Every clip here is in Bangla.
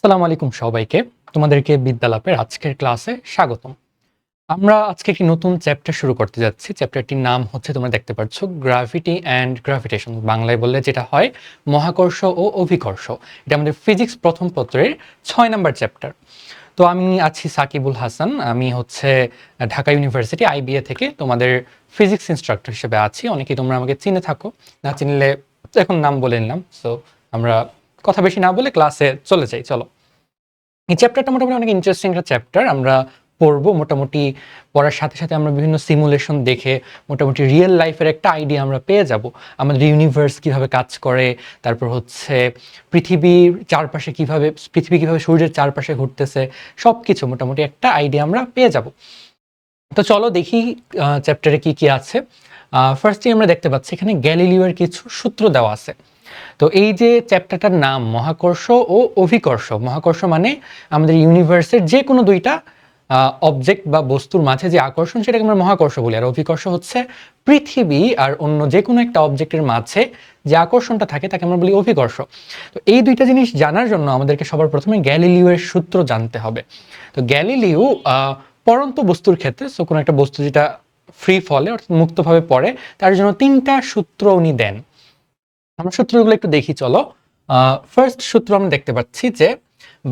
আসসালামু আলাইকুম সবাইকে। তোমাদেরকে বিদ্যালাপের আজকের ক্লাসে স্বাগতম। আমরা আজকে একটি নতুন চ্যাপ্টার শুরু করতে যাচ্ছি। চ্যাপ্টারটির নাম হচ্ছে তোমরা দেখতে পাচ্ছ গ্র্যাভিটি অ্যান্ড গ্র্যাভিটেশন। বাংলায় বললে যেটা হয় মহাকর্ষ ও অভিকর্ষ। এটা আমাদের ফিজিক্স প্রথম পত্রের ৬ নাম্বার চ্যাপ্টার। তো আমি আছি সাকিবুল হাসান। আমি হচ্ছে ঢাকা ইউনিভার্সিটি আইবিএ থেকে তোমাদের ফিজিক্স ইনস্ট্রাক্টর হিসেবে আছি। অনেকেই তোমরা আমাকে চিনে থাকো, না চিনলে এখন নাম বলে নিলাম। সো আমরা কথা বেশি না বলে ক্লাসে চলে যাই, চলো। এই চ্যাপ্টারটা মোটামুটি অনেক ইন্টারেস্টিং একটা চ্যাপ্টার। আমরা পড়বো, মোটামুটি পড়ার সাথে সাথে আমরা বিভিন্ন সিমুলেশন দেখে মোটামুটি রিয়েল লাইফের একটা আইডিয়া আমরা পেয়ে যাব। আমাদের ইউনিভার্স কিভাবে কাজ করে, তারপর হচ্ছে পৃথিবীর চারপাশে কিভাবে, পৃথিবী কিভাবে সূর্যের চারপাশে ঘুরতেছে, সব কিছু মোটামুটি একটা আইডিয়া আমরা পেয়ে যাব। তো চলো দেখি চ্যাপ্টারে কি কি আছে। ফার্স্টে আমরা দেখতে পাচ্ছি এখানে গ্যালিলিওর কিছু সূত্র দেওয়া আছে। তো এই যে চ্যাপ্টারটার নাম মহাকর্ষ ও অভিকর্ষ। মহাকর্ষ মানে আমাদের ইউনিভার্সের যে কোনো দুইটা অবজেক্ট বা বস্তুর মাঝে যে আকর্ষণ, সেটাকে আমরা মহাকর্ষ বলি। আর অভিকর্ষ হচ্ছে পৃথিবী আর অন্য যে কোনো একটা অবজেক্টের মাঝে যে আকর্ষণটা থাকে তাকে আমরা বলি অভিকর্ষ। তো এই দুইটা জিনিস জানার জন্য আমাদেরকে সবার প্রথমে গ্যালিলিওর সূত্র জানতে হবে। তো গ্যালিলিও পড়ন্ত বস্তুর ক্ষেত্রে, সো কোনো একটা বস্তু যেটা ফ্রি ফলে অর্থাৎ মুক্তভাবে পড়ে, তার জন্য 3টা সূত্র উনি দেন। আমরা সূত্রগুলো একটু দেখি, চলো। ফার্স্ট সূত্র আমরা দেখতে পাচ্ছি যে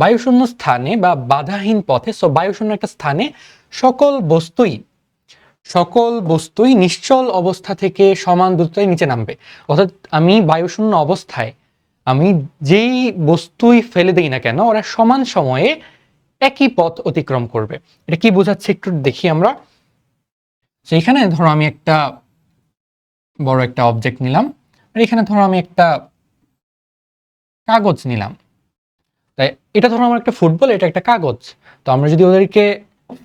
বায়ুশূন্য স্থানে বা বাধাহীন পথে, সো বায়ুশূন্য একটা স্থানে সকল বস্তুই নিশ্চল অবস্থা থেকে সমান দ্রুততায় নিচে নামবে। অর্থাৎ আমি বায়ুশূন্য অবস্থায় আমি যেই বস্তুই ফেলে দিই না কেন, ওরা সমান সময়ে একই পথ অতিক্রম করবে। এটা কি বোঝাচ্ছে একটু দেখি আমরা। সেইখানে ধরো আমি একটা বড় একটা অবজেক্ট নিলাম, আর এখানে ধরো আমি একটা কাগজ নিলাম। তাই এটা ধরো আমার একটা ফুটবল, এটা একটা কাগজ। তো আমরা যদি ওদেরকে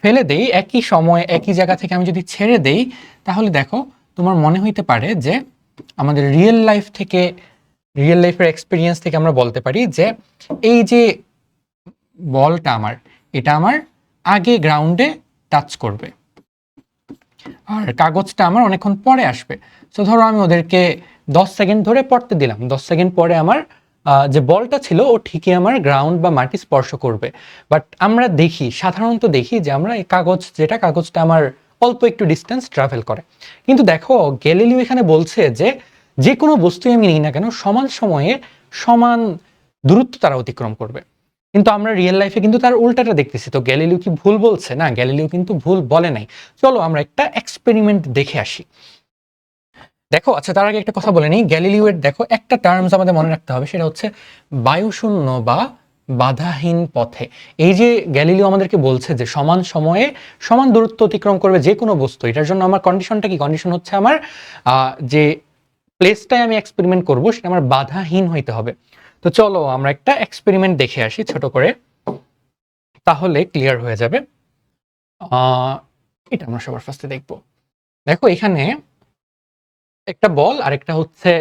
ফেলে দেই একই সময় একই জায়গা থেকে, আমি যদি ছেড়ে দেই, তাহলে দেখো তোমার মনে হইতে পারে যে আমাদের রিয়েল লাইফের এক্সপিরিয়েন্স থেকে আমরা বলতে পারি যে এই যে বলটা এটা আমার আগে গ্রাউন্ডে টাচ করবে, আর কাগজটা আমার অনেকক্ষণ পরে আসবে। তো ধরো আমি ওদেরকে 10 সেকেন্ড ধরে পড়তে দিলাম, 10 সেকেন্ড পরে আমার যে বলটা ছিল ও ঠিকই আমার গ্রাউন্ড বা মাটি স্পর্শ করবে। বাট আমরা সাধারণত দেখি যে আমরা এই কাগজটা আমার অল্প একটু ডিস্টেন্স ট্রাভেল করে। কিন্তু দেখো গ্যালিলিও এখানে বলছে যে যে কোনো বস্তুই আমি নিই না কেন সমান সময়ে সমান দূরত্ব তারা অতিক্রম করবে। কিন্তু আমরা রিয়েল লাইফে কিন্তু তার উল্টাটা দেখতেছি। তো গ্যালিলিও কি ভুল বলছে? না, গ্যালিলিও কিন্তু ভুল বলে নাই। চলো আমরা একটা এক্সপেরিমেন্ট দেখে আসি। দেখো, আচ্ছা তার আগে একটা কথা বলে নিই। গ্যালিলিওর দেখো একটা টার্মস আমাদের মনে রাখতে হবে, সেটা হচ্ছে বায়ুশূন্য বা বাধাহীন পথে। এই যে গ্যালিলিও আমাদেরকে বলছে যে সমান সময়ে সমান দূরত্ব অতিক্রম করবে যে কোনো বস্তু, এটার জন্য আমার কন্ডিশনটা কি? কন্ডিশন হচ্ছে আমার যে প্লেসটায় আমি এক্সপেরিমেন্ট করব সেটা আমার বাধাহীন হইতে হবে। তো চলো আমরা একটা এক্সপেরিমেন্ট দেখে আসি ছোট করে, তাহলে ক্লিয়ার হয়ে যাবে। এটা আমরা সবার ফার্স্টে দেখব। দেখো এখানে একটা বল আর একটা হচ্ছে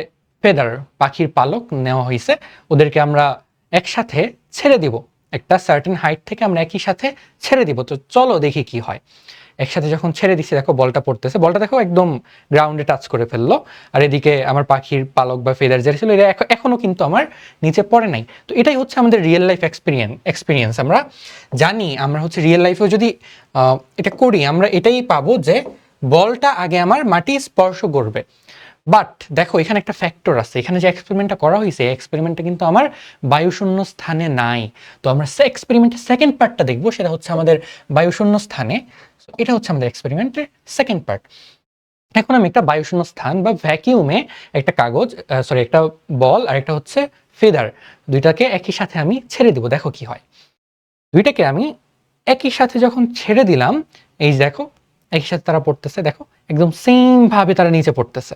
ফেদার, পাখির পালক নেওয়া হয়েছে। ওদেরকে আমরা একসাথে ছেড়ে দিব, একটা সার্টেন হাইট থেকে আমরা একই সাথে ছেড়ে দিব। তো চলো দেখি কি হয়। একসাথে যখন ছেড়ে দিচ্ছি, দেখো বলটা পড়তেছে, বলটা দেখো একদম গ্রাউন্ডে টাচ করে ফেললো। আর এদিকে আমার পাখির পালক বা ফেদার যেটা ছিল এটা এখনো কিন্তু আমার নিচে পড়ে নাই। তো এটাই হচ্ছে আমাদের রিয়েল লাইফ এক্সপিরিয়েন্স। আমরা জানি আমরা হচ্ছে রিয়েল লাইফেও যদি এটা করি, আমরা এটাই পাবো যে বলটা আগে আমার মাটি স্পর্শ করবে। বাট দেখো এখানে একটা ফ্যাক্টর আছে। এখানে যে এক্সপেরিমেন্টটা করা হয়েছে, এক্সপেরিমেন্টটা কিন্তু আমার বায়ুশূন্য স্থানে নাই। তো আমরা এক্সপেরিমেন্টের সেকেন্ড পার্টটা দেখবো, সেটা হচ্ছে আমাদের বায়ুশূন্য স্থানে। এটা হচ্ছে আমাদের এক্সপেরিমেন্টের সেকেন্ড পার্ট। এখন আমি একটা বায়ুশূন্য স্থান বা ভ্যাকিউমে একটা একটা বল আর একটা হচ্ছে ফেদার, দুইটাকে একই সাথে আমি ছেড়ে দিব। দেখো কি হয়। দুইটাকে আমি একই সাথে যখন ছেড়ে দিলাম, এই দেখো একই সাথে তারা পড়তেছে। দেখো একদম সেম ভাবে তারা নিচে পড়তেছে।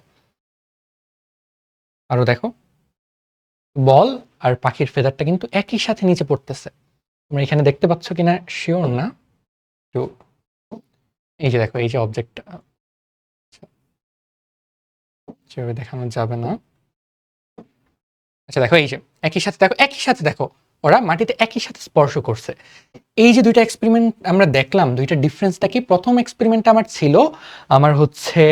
আরো দেখো বল আর পাখির ফেদারটা কিন্তু একই সাথে নিচে পড়তেছে। তোমরা এখানে দেখতে পাচ্ছ কিনা শিওর না। তো এই যে দেখো, এই যে অবজেক্টটা সেভাবে দেখানো যাবে না। আচ্ছা দেখো, এই যে একই সাথে দেখো ওরা মাটিতে একই সাথে স্পর্শ করছে। এই যে দুইটা এক্সপেরিমেন্ট আমরা দেখলাম, দুইটা ডিফারেন্সটা কি? প্রথম এক্সপেরিমেন্টটা আমার ছিল আমার হচ্ছে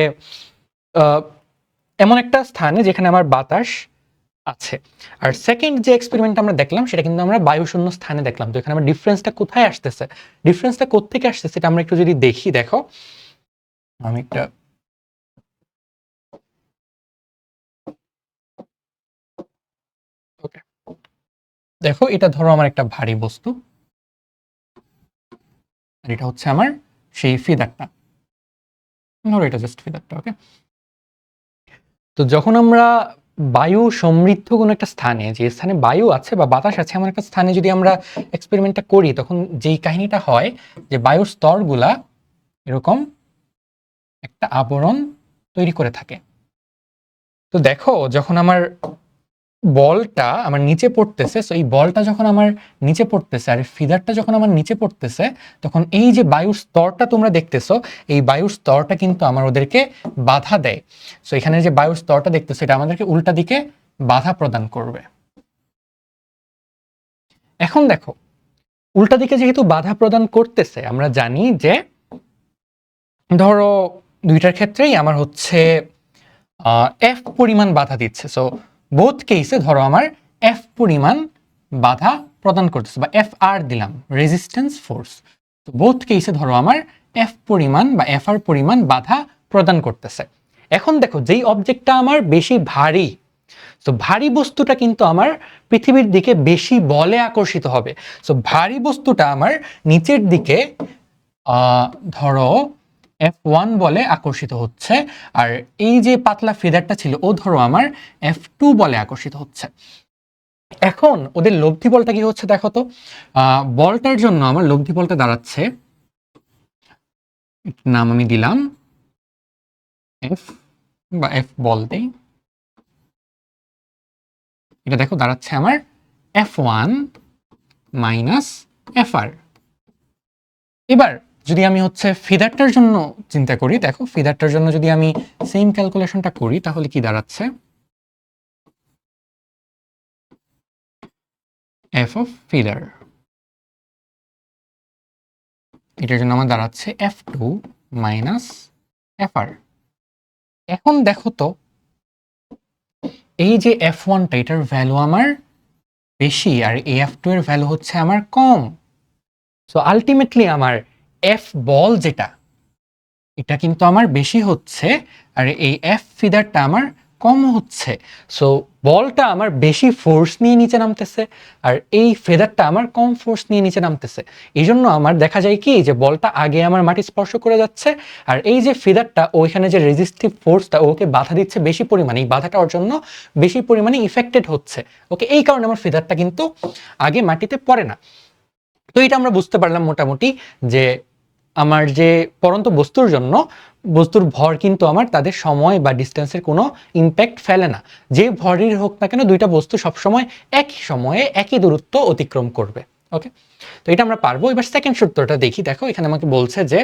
এমন একটা স্থানে যেখানে আমার বাতাস আছে। আর সেকেন্ড যে এক্সপেরিমেন্ট আমরা দেখলাম সেটা কিন্তু আমরা বায়ুশূন্য স্থানে দেখলাম। তো এখানে আমরা ডিফারেন্সটা কোথায় আসতেছে, ডিফারেন্সটা কোত্থেকে আসতেছে এটা আমরা একটু যদি দেখি, দেখো আমি একটা ওকে, দেখো এটা ধরো আমার একটা ভারী বস্তু, আর এটা হচ্ছে আমার সেই ফিদারটা, ধরো এটা জাস্ট ফিদারটা। ওকে, তো যখন আমরা বায়ু সমৃদ্ধ কোনো একটা স্থানে, যে স্থানে বায়ু আছে বা বাতাস আছে এমন একটা স্থানে যদি আমরা এক্সপেরিমেন্টটা করি, তখন যেই কাহিনীটা হয় যে বায়ুর স্তরগুলা এরকম একটা আবরণ তৈরি করে থাকে। তো দেখো যখন আমার বলটা আমার নিচে পড়তেছে, সো এই বলটা যখন আমার নিচে পড়তেছে আর ফিদারটা যখন আমার নিচে পড়তেছে, তখন এই যে বায়ুর স্তরটা তোমরা দেখতেছো, এই বায়ুর স্তরটা কিন্তু আমার ওদেরকে বাধা দেয়। সো এখানে যে বায়ুর স্তরটা দেখতেছো এটা আমাদেরকে উল্টা দিকে বাধা প্রদান করবে। এখন দেখো উল্টা দিকে যেহেতু বাধা প্রদান করতেছে, আমরা জানি যে ধরো দুইটার ক্ষেত্রেই আমার হচ্ছে এফ পরিমাণ বাধা দিচ্ছে। সো বোথ কেসে ধরো আমার এফ পরিমাণ বাধা প্রদান করতেছে, বা এফ আর দিলাম, রেজিস্ট্যান্স ফোর্স। তো বোথ কেসে ধরো আমার এফ পরিমাণ বা এফ আর পরিমাণ বাধা প্রদান করতেছে। এখন দেখো যেই অবজেক্টটা আমার বেশি ভারী, তো ভারী বস্তুটা কিন্তু আমার পৃথিবীর দিকে বেশি বলে আকর্ষিত হবে। সো ভারী বস্তুটা আমার নিচের দিকে ধরো F1 বলে আকর্ষিত হচ্ছে, আর এই যে পাতলা ফিদারটা ছিল ও ধরো আমার F2 বলে আকর্ষিত হচ্ছে। এখন ওদের লব্ধি বলটা কি হচ্ছে দেখো তো, বলটার জন্য আমার লব্ধি বলটা দাঁড়াচ্ছে, নাম আমি দিলাম F বা F বল দেই, এটা দেখো দাঁড়াচ্ছে আমার F1 মাইনাস FR। এবার যদি আমি হচ্ছে ফিদারটার জন্য চিন্তা করি, দেখো ফিদারটার জন্য যদি আমি সেম ক্যালকুলেশনটা করি তাহলে কি দাঁড়াচ্ছে, এফ অফ ফিদার, এটার জন্য আমার দাঁড়াচ্ছে F2 মাইনাস FR। এখন দেখো তো এই যে F1টা এটার ভ্যালু আমার বেশি আর এই F2 এর ভ্যালু হচ্ছে আমার কম। সো আলটিমেটলি আমার F বল যেটা, এটা কিন্তু আমার বেশি হচ্ছে আর এই এফ ফিদারটা আমার কম হচ্ছে। সো বলটা আমার বেশি ফোর্স নিয়ে নিচে নামতেছে আর এই ফেদারটা আমার কম ফোর্স নিয়ে নিচে নামতেছে। এই জন্য আমার দেখা যায় কি যে বলটা আগে আমার মাটি স্পর্শ করে যাচ্ছে আর এই যে ফেদারটা ওইখানে যে রেজিস্টিভ ফোর্সটা ওকে বাধা দিচ্ছে বেশি পরিমাণে, এই বাধাটা ওর জন্য বেশি পরিমাণে ইফেক্টেড হচ্ছে। ওকে, এই কারণে আমার ফেদারটা কিন্তু আগে মাটিতে পড়ে না। তো এটা আমরা বুঝতে পারলাম মোটামুটি যে আমার যে পরন্ত বস্তুর জন্য বস্তুর ভর কিন্তু আমার তাদের সময় বা ডিস্টেন্সের কোনো ইম্প্যাক্ট ফেলে না। যে ভরই হোক না কেন দুইটা বস্তু সবসময় একই সময়ে একই দূরত্ব অতিক্রম করবে। ওকে, তো এটা আমরা পারবো। এবার সেকেন্ড সূত্রটা দেখি, দেখো এখানে আমাকে বলছে যে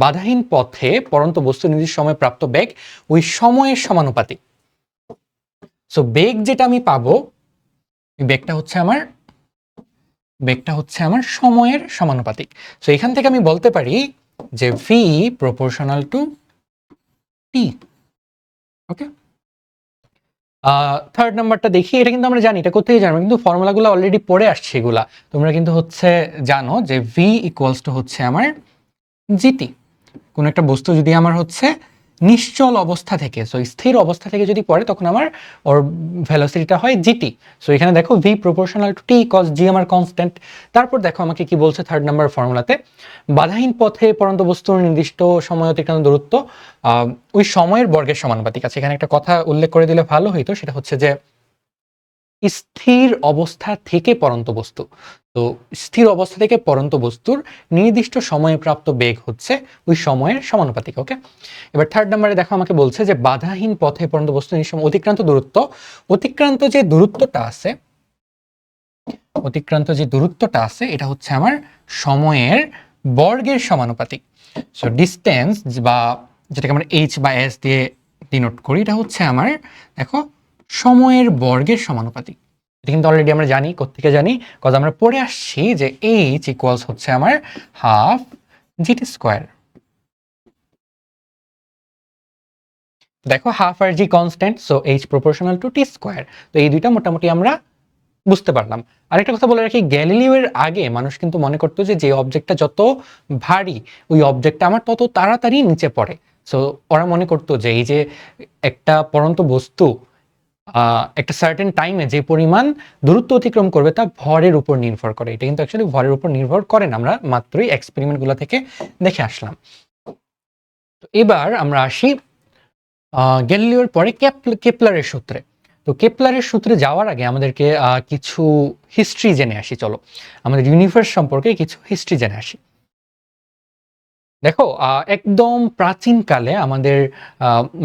বাধাহীন পথে পরন্ত বস্তু নির্দিষ্ট সময়ে প্রাপ্ত বেগ ওই সময়ের সমানুপাতিক। সো বেগ যেটা আমি পাবো, বেগটা হচ্ছে আমার সময়ের সমানুপাতিক। সো এখান থেকে আমি বলতে পারি যে v proportional to t। Okay, third নাম্বারটা দেখি, এটা কিন্তু আমরা জানি, এটা কোথায় জানি, কিন্তু ফর্মুলাগুলো অলরেডি পড়ে আসছে এগুলা তোমরা কিন্তু হচ্ছে জানো যে v ইকুয়ালস টু হচ্ছে আমার জিটি। কোনো একটা বস্তু যদি আমার হচ্ছে নিশ্চল অবস্থা থেকে, সো স্থির অবস্থা থেকে যদি পড়ে তখন আমার ওর ভেলোসিটিটা হয় জিটি। সো এখানে দেখো V proportional to T cause G আমার কনস্ট্যান্ট। তারপর দেখো আমাকে কি বলছে থার্ড নাম্বার ফর্মুলাতে, বাধাহীন পথে পরন্ত বস্তুর নির্দিষ্ট সময় অতিক্রান্ত দূরত্ব ওই সময়ের বর্গের সমানুপাতিক আছে। এখানে একটা কথা উল্লেখ করে দিলে ভালো হইতো, সেটা হচ্ছে যে স্থির অবস্থা থেকে পরন্ত বস্তু, তো স্থির অবস্থা থেকে পরন্ত বস্তুর নির্দিষ্ট সময়ে প্রাপ্ত বেগ হচ্ছে ওই সময়ের সমানুপাতিক। ওকে, এবার থার্ড নাম্বারে দেখো আমাকে বলছে যে বাধাহীন পথে পরন্ত বস্তু অতিক্রান্ত দূরত্ব, অতিক্রান্ত যে দূরত্বটা আছে, অতিক্রান্ত যে দূরত্বটা আছে এটা হচ্ছে আমার সময়ের বর্গের সমানুপাতিক। সো ডিস্টেন্স বা যেটাকে আমরা এইচ বা এস দিয়ে ডিনোট করি, এটা হচ্ছে আমার দেখো সময়ের বর্গের সমানুপাতিক। এটা কিন্তু অলরেডি আমরা জানি, কোত্থেকে জানি, কজ আমরা পড়ে আসছি যে এইচ ইকুয়ালস হচ্ছে আমার হাফ জিটি স্কোয়ার। দেখো হাফ আর G constant, so H proportional to T square. তো এই দুইটা মোটামুটি আমরা বুঝতে পারলাম। আরেকটা কথা বলে রাখি, গ্যালিলিওর আগে মানুষ কিন্তু মনে করতো যে যে অবজেক্টটা যত ভারী ওই অবজেক্টটা আমার তত তাড়াতাড়ি নিচে পড়ে। সো ওরা মনে করতো যে এই যে একটা পড়ন্ত বস্তু একটা সার্টেন টাইমে যে পরিমাণ দূরত্ব অতিক্রম করবে তা ভরের উপর নির্ভর করে। এটা কিন্তু অ্যাকচুয়ালি ভরের উপর নির্ভর করে না, আমরা মাত্রই এক্সপেরিমেন্টগুলো থেকে দেখে আসলাম। তো এবার আমরা আসি গ্যালিলিওর পরে কেপলারের সূত্রে। তো কেপলারের সূত্রে যাওয়ার আগে আমাদেরকে কিছু হিস্ট্রি জেনে আসি। চলো আমাদের ইউনিভার্স সম্পর্কে কিছু হিস্ট্রি জেনে আসি। দেখো একদম প্রাচীনকালে আমাদের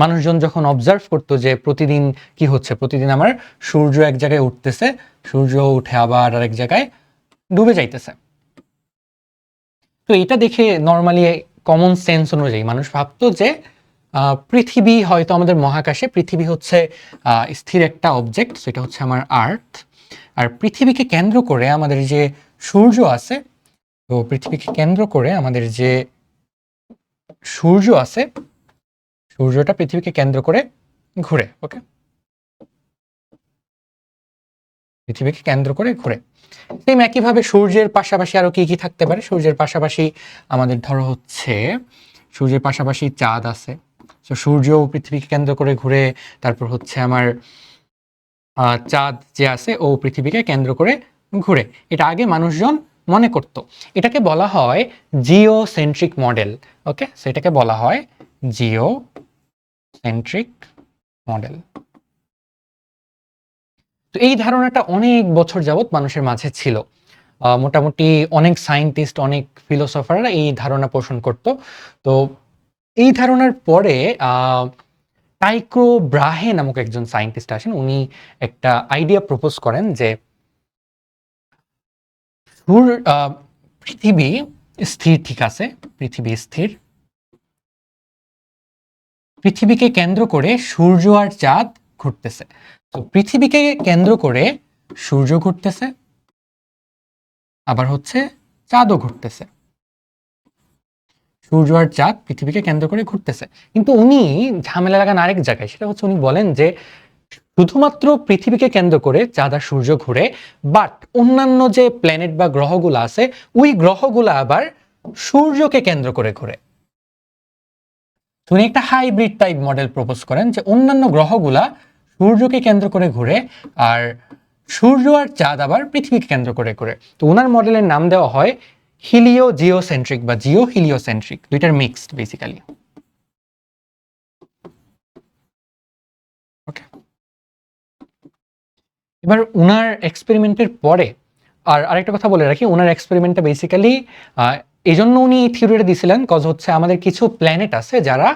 মানুষজন যখন অবজার্ভ করতো যে প্রতিদিন কি হচ্ছে, প্রতিদিন আমার সূর্য এক জায়গায় উঠতেছে, সূর্য উঠে আবার আরেক জায়গায় ডুবে যাইতেছে। তো এটা দেখে নর্মালি কমন সেন্স অনুযায়ী মানুষ ভাবতো যে পৃথিবী হয়তো আমাদের মহাকাশে, পৃথিবী হচ্ছে স্থির একটা অবজেক্ট, সেটা হচ্ছে আমার আর্থ। আর পৃথিবীকে কেন্দ্র করে আমাদের যে সূর্য আছে, তো পৃথিবীকে কেন্দ্র করে আমাদের যে সূর্য আছে, সূর্যটা পৃথিবীকে কেন্দ্র করে ঘুরে। ওকে, পৃথিবীকে কেন্দ্র করে ঘুরে। সেম একইভাবে সূর্যের পাশাপাশি আরো কি কি থাকতে পারে? সূর্যের পাশাপাশি আমাদের ধরো হচ্ছে সূর্যের পাশাপাশি চাঁদ আছে, তো সূর্য পৃথিবীকে কেন্দ্র করে ঘুরে। তারপর হচ্ছে আমার চাঁদ যে আছে ও পৃথিবীকে কেন্দ্র করে ঘুরে। এটা আগে মানুষজন মনে করত। এটাকে বলা হয় জিওসেন্ট্রিক মডেল। ওকে, সেটাকে বলা হয় জিওসেন্ট্রিক মডেল। তো এই ধারণাটা অনেক বছর যাবৎ মানুষের মাঝে ছিল। মোটামুটি অনেক সায়েন্টিস্ট, অনেক ফিলোসফাররা এই ধারণা পোষণ করত। তো এই ধারণার পরে টাইকো ব্রাহে নামক একজন সায়েন্টিস্ট আসেন, উনি একটা আইডিয়া প্রপোজ করেন যে পৃথিবী স্থির, ঠিক আছে, পৃথিবী স্থির, পৃথিবীকে কেন্দ্র করে সূর্য আর চাঁদ ঘুরতেছে। তো পৃথিবীকে কেন্দ্র করে সূর্য ঘুরতেছে, আবার হচ্ছে চাঁদও ঘুরতেছে। সূর্য আর চাঁদ পৃথিবীকে কেন্দ্র করে ঘুরতেছে, কিন্তু উনি ঝামেলা লাগান আরেক জায়গায়। সেটা হচ্ছে উনি বলেন যে শুধুমাত্র পৃথিবীকে কেন্দ্র করে চাঁদ আর সূর্য ঘুরে, বাট অন্যান্য যে প্ল্যানেট বা গ্রহগুলো আছে ওই গ্রহগুলো আবার সূর্যকে কেন্দ্র করে ঘুরে। উনি একটা হাইব্রিড টাইপ মডেল প্রপোজ করেন যে অন্যান্য গ্রহগুলা সূর্যকে কেন্দ্র করে ঘুরে আর সূর্য আর চাঁদ আবার পৃথিবীকে কেন্দ্র করে ঘুরে। তো ওনার মডেলের নাম দেওয়া হয় হিলিও জিওসেন্ট্রিক বা জিও হিলিওসেন্ট্রিক, দুইটার মিক্সড বেসিক্যালি। ওকে, এবার উনার এক্সপেরিমেন্টের পরে আর আরেকটা কথা বলে রাখি, ওনার এক্সপেরিমেন্টটা বেসিক্যালি এই জন্য উনি থিওরিটা দিয়েছিলেন কজ হচ্ছে আমাদের কিছু প্ল্যানেট আছে যারা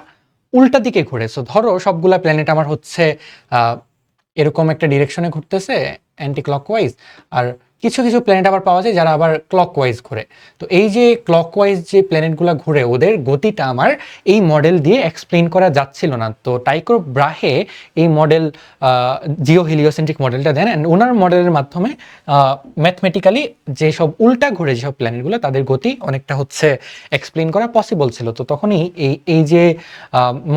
উল্টা দিকে ঘুরে। সো ধরো সবগুলা প্ল্যানেট আমার হচ্ছে এরকম একটা ডিরেকশনে ঘুরতেছে অ্যান্টি ক্লকওয়াইজ, আর কিছু কিছু প্ল্যানেট আবার পাওয়া যায় যারা আবার ক্লকওয়াইজ ঘুরে। তো এই যে ক্লকওয়াইজ যে প্ল্যানেটগুলো ঘুরে ওদের গতিটা আমার এই মডেল দিয়ে এক্সপ্লেন করা যাচ্ছিল না। তো টাইকো ব্রাহে এই মডেল জিও হিলিওসেন্ট্রিক মডেলটা দেন, অ্যান্ড ওনার মডেলের মাধ্যমে ম্যাথমেটিক্যালি যেসব উল্টা ঘুরে যেসব প্ল্যানেটগুলো তাদের গতি অনেকটা হচ্ছে এক্সপ্লেন করা পসিবল ছিল। তো তখনই এই যে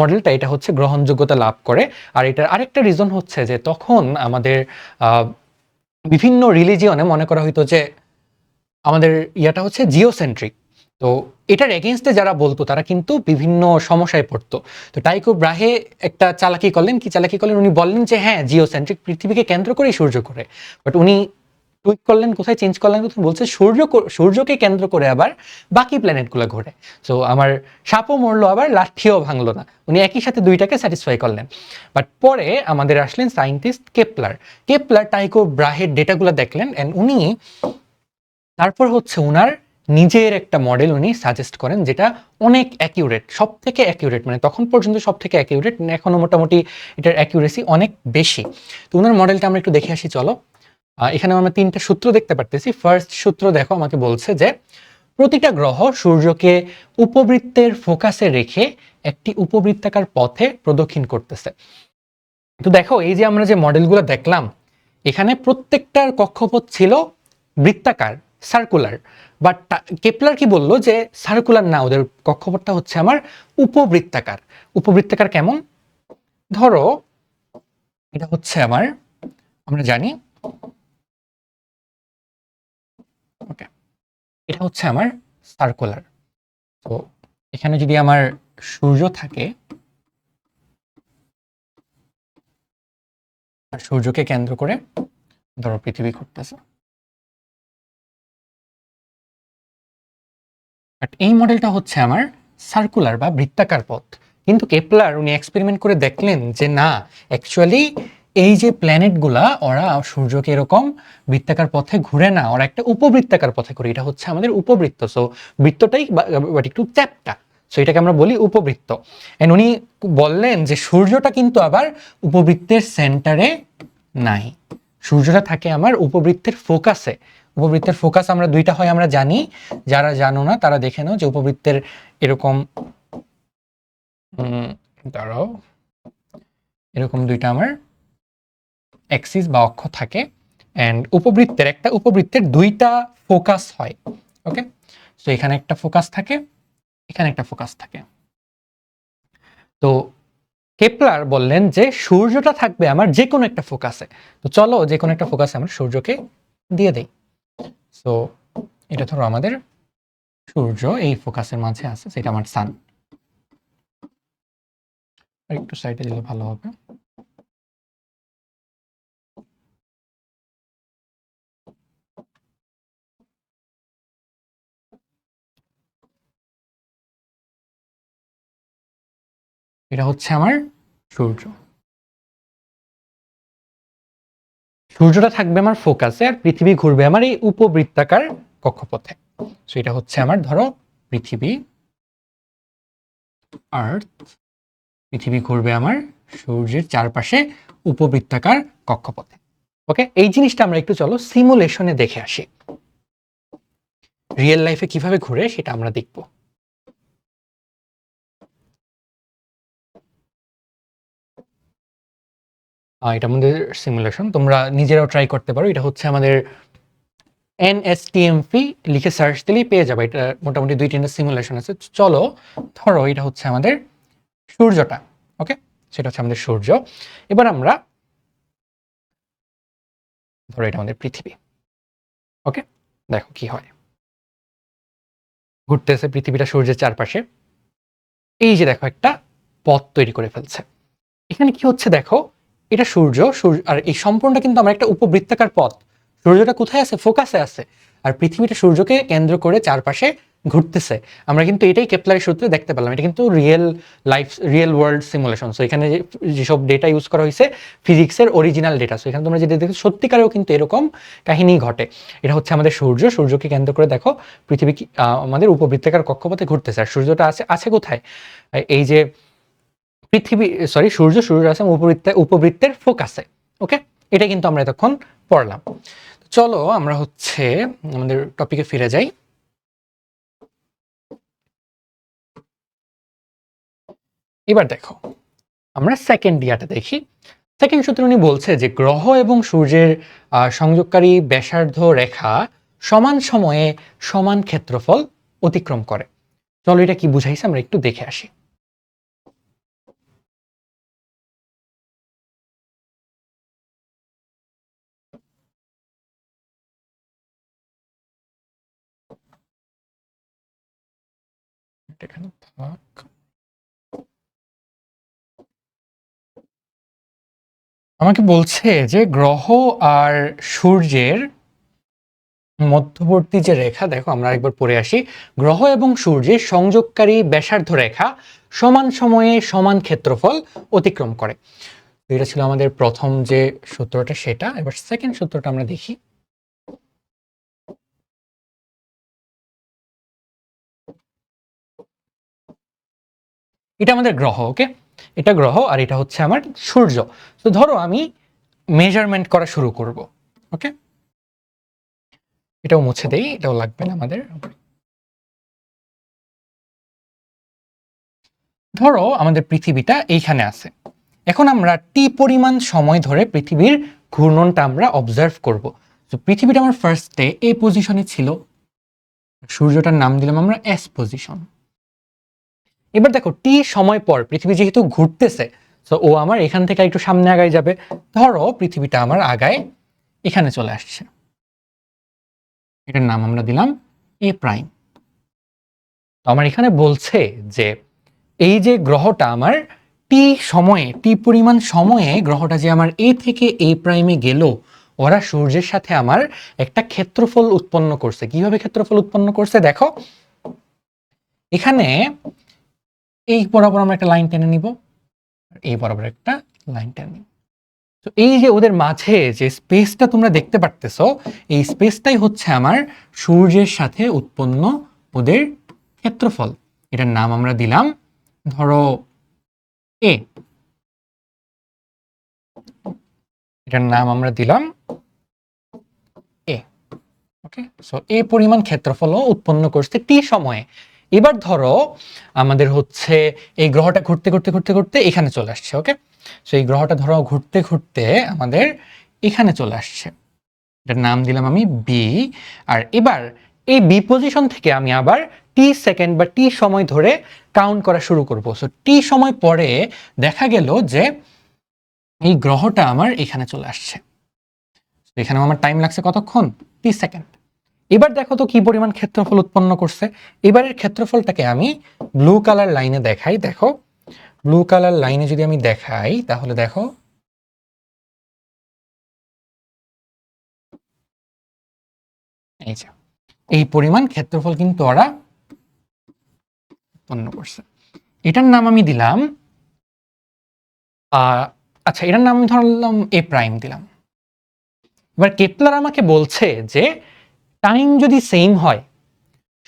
মডেলটা এটা হচ্ছে গ্রহণযোগ্যতা লাভ করে। আর এটার আরেকটা রিজন হচ্ছে যে তখন আমাদের বিভিন্ন রিলিজিয়নে মনে করা হইতো যে আমাদের ইয়াটা হচ্ছে জিওসেন্ট্রিক। তো এটার এগেনস্টে যারা বলতো তারা কিন্তু বিভিন্ন সমস্যায় পড়তো। তো টাইকো ব্রাহে একটা চালাকি করলেন। কি চালাকি করলেন? উনি বললেন যে হ্যাঁ জিওসেন্ট্রিক, পৃথিবীকে কেন্দ্র করেই সূর্য করে। বাট উনি টুইক করলেন, কোথায় চেঞ্জ করলেন? বলছে সূর্যকে কেন্দ্র করে আবার বাকি প্ল্যানেটগুলো ঘোরে। সো আমার সাপও মরলো আবার লাঠিও ভাঙলো না। উনি একই সাথে দুইটাকে স্যাটিসফাই করলেন। বাট পরে আমাদের আসলেন সায়েন্টিস্ট কেপলার। কেপলার টাইকো ব্রাহের ডেটাগুলো দেখলেন, অ্যান্ড উনি তারপর হচ্ছে ওনার নিজের একটা মডেল উনি সাজেস্ট করেন যেটা অনেক অ্যাকিউরেট, সব থেকে অ্যাকিউরেট, মানে তখন পর্যন্ত সব থেকে অ্যাকিউরেট, এখনো মোটামুটি এটার অ্যাকিউরেসি অনেক বেশি। তো ওনার মডেলটা আমরা একটু দেখে আসি চলো। এখানে আমরা তিনটা সূত্র দেখতে পারতেছি। ফার্স্ট সূত্র দেখো, আমাকে বলছে যে প্রতিটা গ্রহ সূর্যকে উপবৃত্তের ফোকাসে রেখে একটি উপবৃত্তাকার পথে প্রদক্ষিণ করতেছে। তো দেখো এই যে আমরা যে মডেলগুলো দেখলাম এখানে প্রত্যেকটার কক্ষপথ ছিল বৃত্তাকার, সার্কুলার। বাট কেপলার কি বললো যে সার্কুলার না, ওদের কক্ষপথটা হচ্ছে আমার উপবৃত্তাকার। উপবৃত্তাকার কেমন? ধরো এটা হচ্ছে আমার, আমরা জানি ওকে, এটা হচ্ছে আমার সার্কুলার। তো এখানে যদি আমার সূর্য থাকে আর সূর্যকে কেন্দ্র করে ধরো পৃথিবী ঘুরতেছে, বাট এই মডেলটা হচ্ছে আমার সার্কুলার বা বৃত্তাকার পথ। কিন্তু কেপলার উনি এক্সপেরিমেন্ট করে দেখলেন যে না, অ্যাকচুয়ালি এই যে প্ল্যানেটগুলা ওরা সূর্যকে এরকম বৃত্তাকার পথে ঘুরে না, ওরা একটা উপবৃত্তাকার পথে ঘুরে। এটা হচ্ছে আমাদের উপবৃত্ত। সো বৃত্তটাই বাট একটু চ্যাপ্টা, সো এটাকে আমরা বলি উপবৃত্ত। এন্ড উনি বললেন যে সূর্যটা কিন্তু আবার উপবৃত্তের সেন্টারে নাই, সূর্যটা থাকে আমার উপবৃত্তের ফোকাসে। উপবৃত্তের ফোকাস আমরা দুইটা হয় আমরা জানি, যারা জানো না তারা দেখে নাও যে উপবৃত্তের এরকম দাঁড়াও, এরকম দুইটা আমার অ্যাক্সিস বা অক্ষ থাকে, অ্যান্ড উপবৃত্তের একটা উপবৃত্তের দুইটা ফোকাস হয়। ওকে, সো এখানে একটা ফোকাস থাকে, এখানে একটা ফোকাস থাকে। তো কেপলার বললেন যে সূর্যটা থাকবে আমার যে কোনো একটা ফোকাসে। তো চলো যে কোনো একটা ফোকাসে আমরা সূর্যকে দিয়ে দেই। সো এটা ধরো আমাদের সূর্য এই ফোকাসের মাঝে আছে, সেটা আমার সান। আর একটু সাইডে দিলে ভালো হবে। এটা হচ্ছে আমার সূর্য। সূর্যটা থাকবে আমার ফোকাসে আর পৃথিবী ঘুরবে আমার এই উপবৃত্তাকার কক্ষপথে। সো এটা হচ্ছে আমার ধরো পৃথিবী, আর্থ। পৃথিবী ঘুরবে আমার সূর্যের চারপাশে উপবৃত্তাকার কক্ষপথে। ওকে, এই জিনিসটা আমরা একটু চলো সিমুলেশনে দেখে আসি, রিয়েল লাইফে কিভাবে ঘুরে সেটা আমরা দেখব। এটা আমাদের সিমুলেশন, তোমরা নিজেরাও ট্রাই করতে পারো। এটা হচ্ছে আমাদের NSTMP লিখে সার্চ দিলেই পেয়ে যাবে। এটা মোটামুটি 2-3টা সিমুলেশন আছে। চলো ধরো এটা হচ্ছে আমাদের সূর্যটা। ওকে, সেটা হচ্ছে আমাদের সূর্য। এবার আমরা ধরো এটা আমাদের পৃথিবী। ওকে, দেখো কি হয়, ঘুরতেছে পৃথিবীটা সূর্যের চারপাশে। এই যে দেখো একটা পথ তৈরি করে ফেলছে। এখানে কি হচ্ছে দেখো, এটা সূর্য, সূর্য আর এই সম্পূর্ণটা কিন্তু আমার একটা উপবৃত্তাকার পথ। সূর্যটা কোথায় আছে? ফোকাসে আছে। আর পৃথিবীটা সূর্যকে কেন্দ্র করে চারপাশে ঘুরতেছে। আমরা কিন্তু এটাই কেপলারের সূত্রে দেখতে পেলাম। এটা কিন্তু real life, real world simulation. So এখানে যেসব ডেটা ইউজ করা হয়েছে ফিজিক্সের অরিজিনাল ডেটা। সো এখানে তোমরা যেটা দেখো সত্যিকারেও কিন্তু এরকম কাহিনী ঘটে। এটা হচ্ছে আমাদের সূর্য, সূর্যকে কেন্দ্র করে দেখো পৃথিবী আমাদের উপবৃত্তাকার কক্ষপথে ঘুরতেছে। আর সূর্যটা আছে আছে কোথায়? এই যে পৃথিবী, সরি সূর্য, সূর্য আছে উপবৃত্তের ফোকাসে। ওকে, এটা কিন্তু আমরা এতক্ষণ পড়লাম। চলো আমরা হচ্ছে আমাদের টপিকে ফিরে যাই। এবার দেখো আমরা সেকেন্ড ইয়াটা দেখি। সেকেন্ড সূত্রে উনি বলছে যে গ্রহ এবং সূর্যের সংযোগকারী ব্যাসার্ধ রেখা সমান সময়ে সমান ক্ষেত্রফল অতিক্রম করে। চলো এটা কি বুঝাইছে আমরা একটু দেখে আসি। এখানে থাক। আমাকে বলছে যে গ্রহ আর সূর্যের মধ্যবর্তী যে রেখা, দেখো আমরা একবার পড়ে আসি। গ্রহ এবং সূর্যের সংযোগকারী ব্যাসার্ধ রেখা সমান সময়ে সমান ক্ষেত্রফল অতিক্রম করে। এটা ছিল আমাদের প্রথম যে সূত্রটা সেটা। এবার সেকেন্ড সূত্রটা আমরা দেখি। এটা আমাদের গ্রহ। ওকে, এটা গ্রহ আর এটা হচ্ছে আমার সূর্য। তো ধরো আমি মেজারমেন্ট করা শুরু করব। ওকে, এটাও মুছে দেই, এটাও লাগবে না আমাদের। ধরো আমাদের পৃথিবীটা এইখানে আছে। এখন আমরা টি পরিমাণ সময় ধরে পৃথিবীর ঘূর্ণনটা আমরা অবজার্ভ করব। তো পৃথিবীটা আমার ফার্স্টে এই পজিশনে ছিল, সূর্যটার নাম দিলাম আমরা এস পজিশন। এবার দেখো টি সময় পর পৃথিবী যেহেতু ঘুরতেছে, সো ও আমার এখান থেকে একটু সামনে আগায় যাবে। ধরো পৃথিবীটা আমার আগায় এখানে চলে আসছে, এটার নাম আমরা দিলাম এ প্রাইম। তো আমার এখানে বলছে যে এই যে গ্রহটা আমার টি সময়ে, টি পরিমাণ সময়ে গ্রহটা যে আমার এ থেকে এ প্রাইমে গেল, ওরা সূর্যের সাথে আমার একটা ক্ষেত্রফল উৎপন্ন করছে। কিভাবে ক্ষেত্রফল উৎপন্ন করছে দেখো, এখানে এই বরাবর আমরা একটা লাইন টেনে নিব, এই বরাবর একটা লাইন টেনে নিব। তো এই যে ওদের মাঝে যে স্পেসটা তোমরা দেখতে পারতেছো, এই স্পেসটাই হচ্ছে আমার সূর্যের সাথে উৎপন্ন ওদের ক্ষেত্রফল। এটার নাম আমরা দিলাম ধরো এ, এটার নাম আমরা দিলাম এ। ওকে, সো এই পরিমাণ ক্ষেত্রফলও উৎপন্ন করছে টি সময়ে। এবার ধরো আমাদের হচ্ছে এই গ্রহটা ঘুরতে ঘুরতে ঘুরতে ঘুরতে এখানে চলে আসছে। ওকে, সো এই গ্রহটা ধরো ঘুরতে ঘুরতে আমাদের এখানে চলে আসছে, এটার নাম দিলাম আমি বি। আর এবার এই বি পজিশন থেকে আমি আবার টি সেকেন্ড বা টি সময় ধরে কাউন্ট করা শুরু করব। সো টি সময় পরে দেখা গেল যে এই গ্রহটা আমার এখানে চলে আসছে, এখানে আমার টাইম লাগছে কতক্ষণ, টি সেকেন্ড। এবার দেখো তো কি পরিমাণ ক্ষেত্রফল উৎপন্ন করছে। এবারের ক্ষেত্রফলটাকে আমি ব্লু কালার লাইনে দেখাই। দেখো ব্লু কালার লাইনে যদি আমি দেখাই তাহলে দেখো এই যে এই পরিমাণ ক্ষেত্রফল কিন্তু ওরা উৎপন্ন করছে। এটার নাম আমি দিলাম আচ্ছা, এটার নাম আমি ধরলাম এ প্রাইম দিলাম। এবার কেপলার আমাকে বলছে যে টাইম যদি সেম হয়,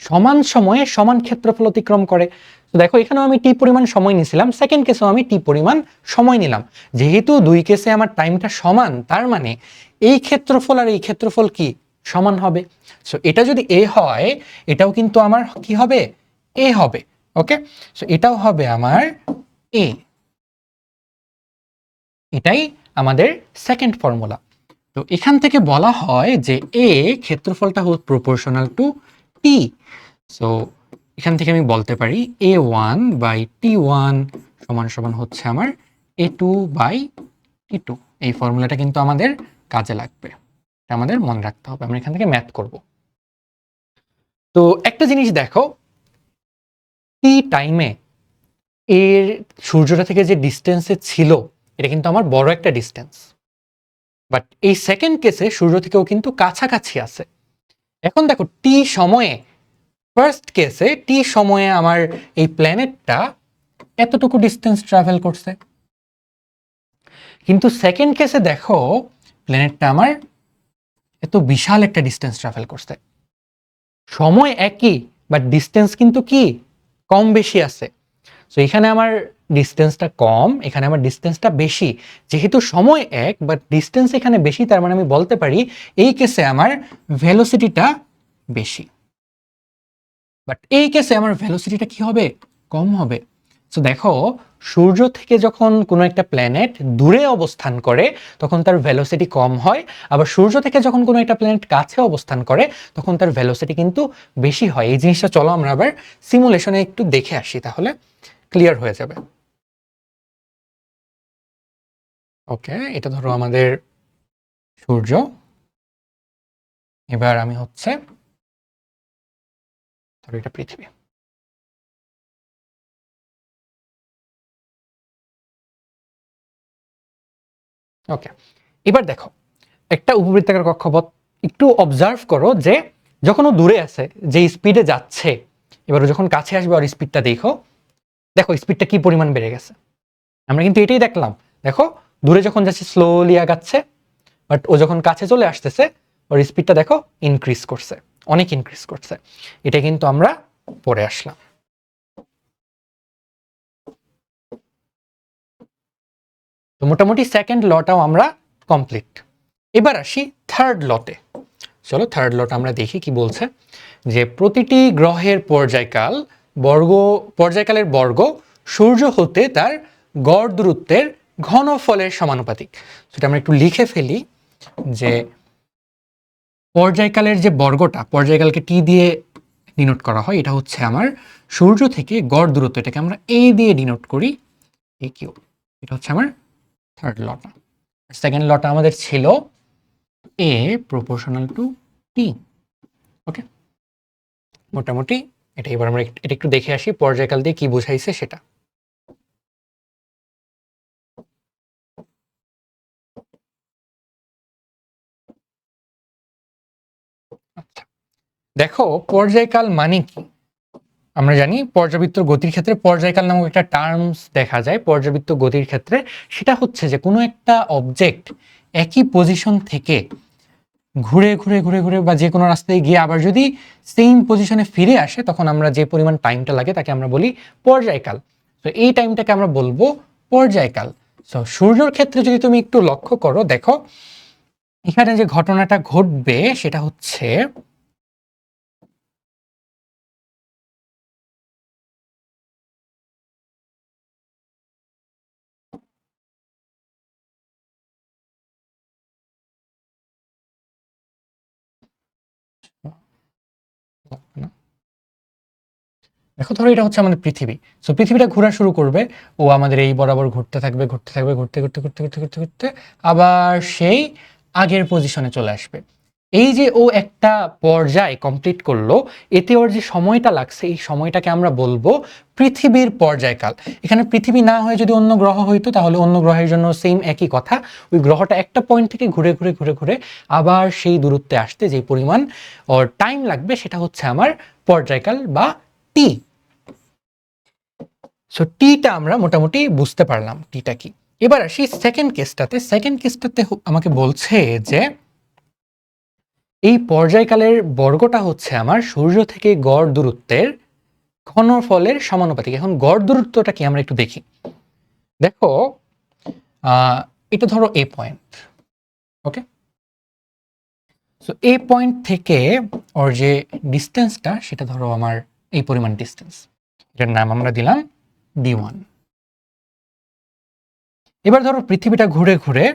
সমান সময়ে সমান ক্ষেত্রফল অতিক্রম করে। তো দেখো এখানেও আমি টি পরিমাণ সময় নিয়েছিলাম, সেকেন্ড কেসেও আমি টি পরিমাণ সময় নিলাম। যেহেতু দুই কেসে আমার টাইমটা সমান, তার মানে এই ক্ষেত্রফল আর এই ক্ষেত্রফল কি সমান হবে। সো এটা যদি এ হয়, এটাও কিন্তু আমার কি হবে, এ হবে। ওকে, সো এটাও হবে আমার এ। এটাই আমাদের সেকেন্ড ফর্মুলা। তো এখান থেকে বলা হয় যে এ ক্ষেত্রফলটা প্রপোর্শনাল টু টি। সো এখান থেকে আমি বলতে পারি এ ওয়ান বাই টি ওয়ান সমান সমান হচ্ছে আমার এ টু বাই টি টু। এই ফর্মুলাটা কিন্তু আমাদের কাজে লাগবে, এটা আমাদের মনে রাখতে হবে। আমরা এখান থেকে ম্যাথ করব। তো একটা জিনিস দেখো, টি টাইমে এর সূর্যটা থেকে যে ডিস্টেন্সে ছিল, এটা কিন্তু আমার বড় একটা ডিস্টেন্স। বাট এই সেকেন্ড কেসে সূর্য থেকেও কিন্তু কাছাকাছি আছে। এখন দেখো টি সময়ে, ফার্স্ট কেসে টি সময়ে আমার এই প্ল্যানেটটা এতটুকু ডিস্টেন্স ট্রাভেল করছে, কিন্তু সেকেন্ড কেসে দেখো প্ল্যানেটটা আমার এত বিশাল একটা ডিস্টেন্স ট্রাভেল করছে। সময় একই, বাট ডিস্টেন্স কিন্তু কি কম বেশি আছে। সো এখানে আমার ডিস্টেন্সটা কম, এখানে আমার ডিস্টেন্সটা বেশি। যেহেতু সময় এক বাট ডিস্টেন্স এখানে বেশি, তার মানে আমি বলতে পারি এই কেসে আমার ভেলোসিটিটা বেশি, বাট এই কেসে আমার ভেলোসিটিটা কি হবে, কম হবে। সো দেখো সূর্য থেকে যখন কোনো একটা প্ল্যানেট দূরে অবস্থান করে তখন তার ভেলোসিটি কম হয়, আবার সূর্য থেকে যখন কোনো একটা প্ল্যানেট কাছে অবস্থান করে তখন তার ভেলোসিটি কিন্তু বেশি হয়। এই জিনিসটা চলো আমরা আবার সিমুলেশনে একটু দেখে আসি, তাহলে ক্লিয়ার হয়ে যাবে। ওকে, এটা ধরো আমাদের সূর্য। এবার আমি হচ্ছে ধরো এটা পৃথিবী। ওকে, এবার দেখো একটা উপবৃত্তাকার কক্ষপথ, একটু অবজার্ভ করো যে যখন ও দূরে আছে যে স্পিডে যাচ্ছে, এবার ও যখন কাছে আসবে আর স্পিডটা দেখো, দেখো স্পিডটা কি পরিমাণ বেড়ে গেছে। আমরা কিন্তু এটাই দেখলাম, দেখো দূরে যখন যাচ্ছে স্লোলি আগাচ্ছে, বাট ও যখন কাছে চলে আসতেছে ওর স্পিডটা দেখো ইনক্রিজ করছে, অনেক ইনক্রিজ করছে। এটা কিন্তু আমরা পড়ে আসলাম। তো মোটামুটি সেকেন্ড লটাও আমরা কমপ্লিট। এবার আসি থার্ড লতে। চলো থার্ড লট আমরা দেখি কি বলছে, যে প্রতিটি গ্রহের পর্যায়কালের বর্গ সূর্য হতে তার গড় দূরত্বের ঘনফলের সমানুপাতিক। সেটা আমরা একটু লিখে ফেলি যে পর্যায়কালের যে বর্গটা, পর্যায়কালকে টি দিয়ে ডিনোট করা হয়, এটা হচ্ছে আমার সূর্য থেকে গড় দূরত্ব, এটাকে আমরা এ দিয়ে ডিনোট করি, এ কিউ। এটা হচ্ছে আমার থার্ড লটা। সেকেন্ড লটা আমাদের ছিল এ প্রপোর্শনাল টু টি। ওকে, মোটামুটি এটা। এবার আমরা এটা একটু দেখে আসি পর্যায়কাল দিয়ে কি বোঝাইছে সেটা। আচ্ছা, দেখো পর্যায়কাল মানে কি? আমরা জানি পর্যাবৃত্ত গতির ক্ষেত্রে পর্যায়কাল নামক একটা টার্মস দেখা যায় পর্যাবৃত্ত গতির ক্ষেত্রে। সেটা হচ্ছে যে কোনো একটা অবজেক্ট একই পজিশন থেকে ঘুরে ঘুরে ঘুরে ঘুরে বা যে কোনো রাস্তায় গিয়ে আবার যদি সেম পজিশনে ফিরে আসে, তখন আমরা যে পরিমাণ টাইমটা লাগে তাকে আমরা বলি পর্যায়কাল। তো এই টাইমটাকে আমরা বলবো পর্যায়কাল। সো সূর্যের ক্ষেত্রে যদি তুমি একটু লক্ষ্য করো, দেখো এখানে যে ঘটনাটা ঘটবে সেটা হচ্ছে দেখো, ধরো এটা হচ্ছে আমাদের পৃথিবী। সো পৃথিবীটা ঘোরা শুরু করবে, ও আমাদের এই বরাবর ঘুরতে থাকবে ঘুরতে থাকবে ঘুরতে ঘুরতে ঘুরতে ঘুরতে ঘুরতে ঘুরতে আবার সেই আগের পজিশনে চলে আসবে। এই যে ও একটা পর্যায় কমপ্লিট করলো, এতে ওর যে সময়টা লাগছে এই সময়টাকে আমরা বলবো পৃথিবীর পর্যায়কাল। এখানে পৃথিবী না হয়ে যদি অন্য গ্রহ হইতো তাহলে অন্য গ্রহের জন্য সেম একই কথা। ওই গ্রহটা একটা পয়েন্ট থেকে ঘুরে ঘুরে ঘুরে ঘুরে আবার সেই দূরত্বে আসতে যে পরিমাণ ওর টাইম লাগবে সেটা হচ্ছে আমার পর্যায়কাল বা টি। সো টিটা আমরা মোটামুটি বুঝতে পারলাম টিটা কি। এবার আসি সেকেন্ড কেসটাতে। সেকেন্ড কেসটাতে আমাকে বলছে যে এই পর্যায়কালের বর্গটা হচ্ছে আমার সূর্য থেকে গড় দূরত্বের ঘনফলের সমানুপাতিক। এখন গড় দূরত্বটা কি আমরা একটু দেখি। দেখো এটা ধরো এ পয়েন্ট। ওকে, সো এ পয়েন্ট থেকে ওর যে ডিস্টেন্সটা সেটা ধরো আমার এই পরিমাণ ডিস্টেন্স, এটার নাম আমরা দিলাম d1। এবার ধরো পৃথিবীটা ঘুরে ঘুরে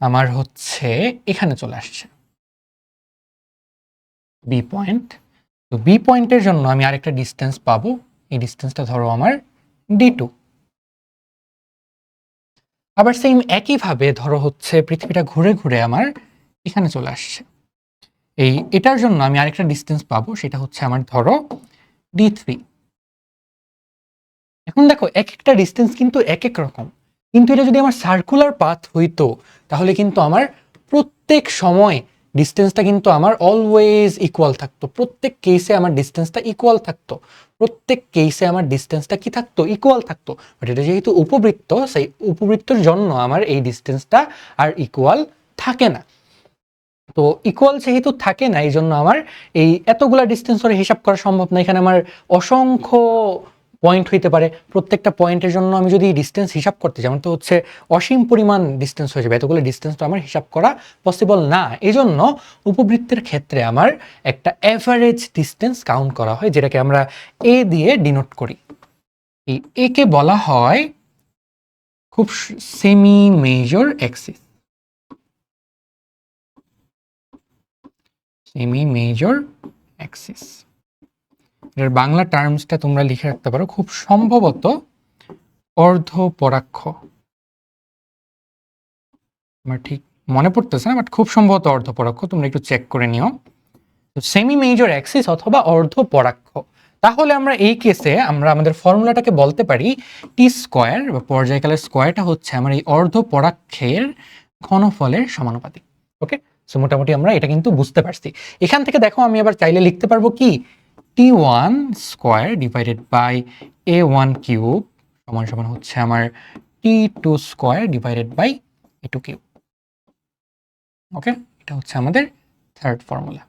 আমার হচ্ছে এখানে চলে আসছে বি পয়েন্ট। তো বি পয়েন্টের জন্য আমি আরেকটা ডিস্টেন্স পাবো, এই ডিস্টেন্সটা ধরো আমার d2। আবার সেম একইভাবে ধরো হচ্ছে পৃথিবীটা ঘুরে ঘুরে আমার এখানে চলে আসছে, এটার জন্য আমি আরেকটা ডিস্টেন্স পাবো, সেটা হচ্ছে আমার ধরো d3। এখন দেখো এক একটা ডিস্টেন্স কিন্তু এক এক রকম, কিন্তু এটা যদি আমার সার্কুলার পাথ হইতো তাহলে কিন্তু আমার প্রত্যেক সময় ডিস্টেন্সটা কিন্তু আমার অলওয়েজ ইকুয়াল থাকতো। প্রত্যেক কেসে আমার ডিস্টেন্সটা ইকুয়াল থাকতো, প্রত্যেক কেসে আমার ডিস্টেন্সটা কি থাকতো, ইকুয়াল থাকতো। বাট এটা যেহেতু উপবৃত্ত, সেই উপবৃত্তর জন্য আমার এই ডিস্টেন্সটা আর ইকুয়াল থাকে না। তো ইকুয়াল যেহেতু থাকে না, এই জন্য আমার এই এতগুলা ডিস্টেন্স ধরে হিসাব করা সম্ভব না। এখানে আমার অসংখ্য পয়েন্ট হইতে পারে, প্রত্যেকটা পয়েন্টের জন্য আমি যদি ডিস্টেন্স হিসাব করতে যাই আমার তো হচ্ছে অসীম পরিমাণ ডিস্টেন্স হয়ে যাবে, এতগুলো ডিস্টেন্স তো আমার হিসাব করা পসিবল না। এই জন্য উপবৃত্তের ক্ষেত্রে আমার একটা অ্যাভারেজ ডিস্টেন্স কাউন্ট করা হয়, যেটাকে আমরা এ দিয়ে ডিনোট করি। এই এ কে বলা হয় খুব semi major Axis, semi major Axis. এর বাংলা টার্মসটা তোমরা লিখে রাখতে পারো, খুব সম্ভবত অর্ধপরাক্ষ। আমার ঠিক মনে পড়তেছে না, বাট খুব সম্ভবত অর্ধপরাক্ষ, তোমরা একটু চেক করে নিও। সেমি মেজর অ্যাক্সিস অথবা অর্ধপরাক্ষ। তাহলে আমরা এই কেসে আমরা আমাদের ফর্মুলাটাকে বলতে পারি টি স্কোয়ার বা পর্যায়কালের স্কোয়ারটা হচ্ছে আমার এই অর্ধপরাক্ষের ঘনফলের সমানুপাতিক। ওকে, সো মোটামুটি আমরা এটা কিন্তু বুঝতে পারছি। এখান থেকে দেখো আমি আবার চাইলে লিখতে পারবো কি t1 square divided by a1 cube সমান সমান হচ্ছে আমার t2 square divided by a2 cube. Okay, এটা হচ্ছে আমাদের থার্ড ফর্মুলা,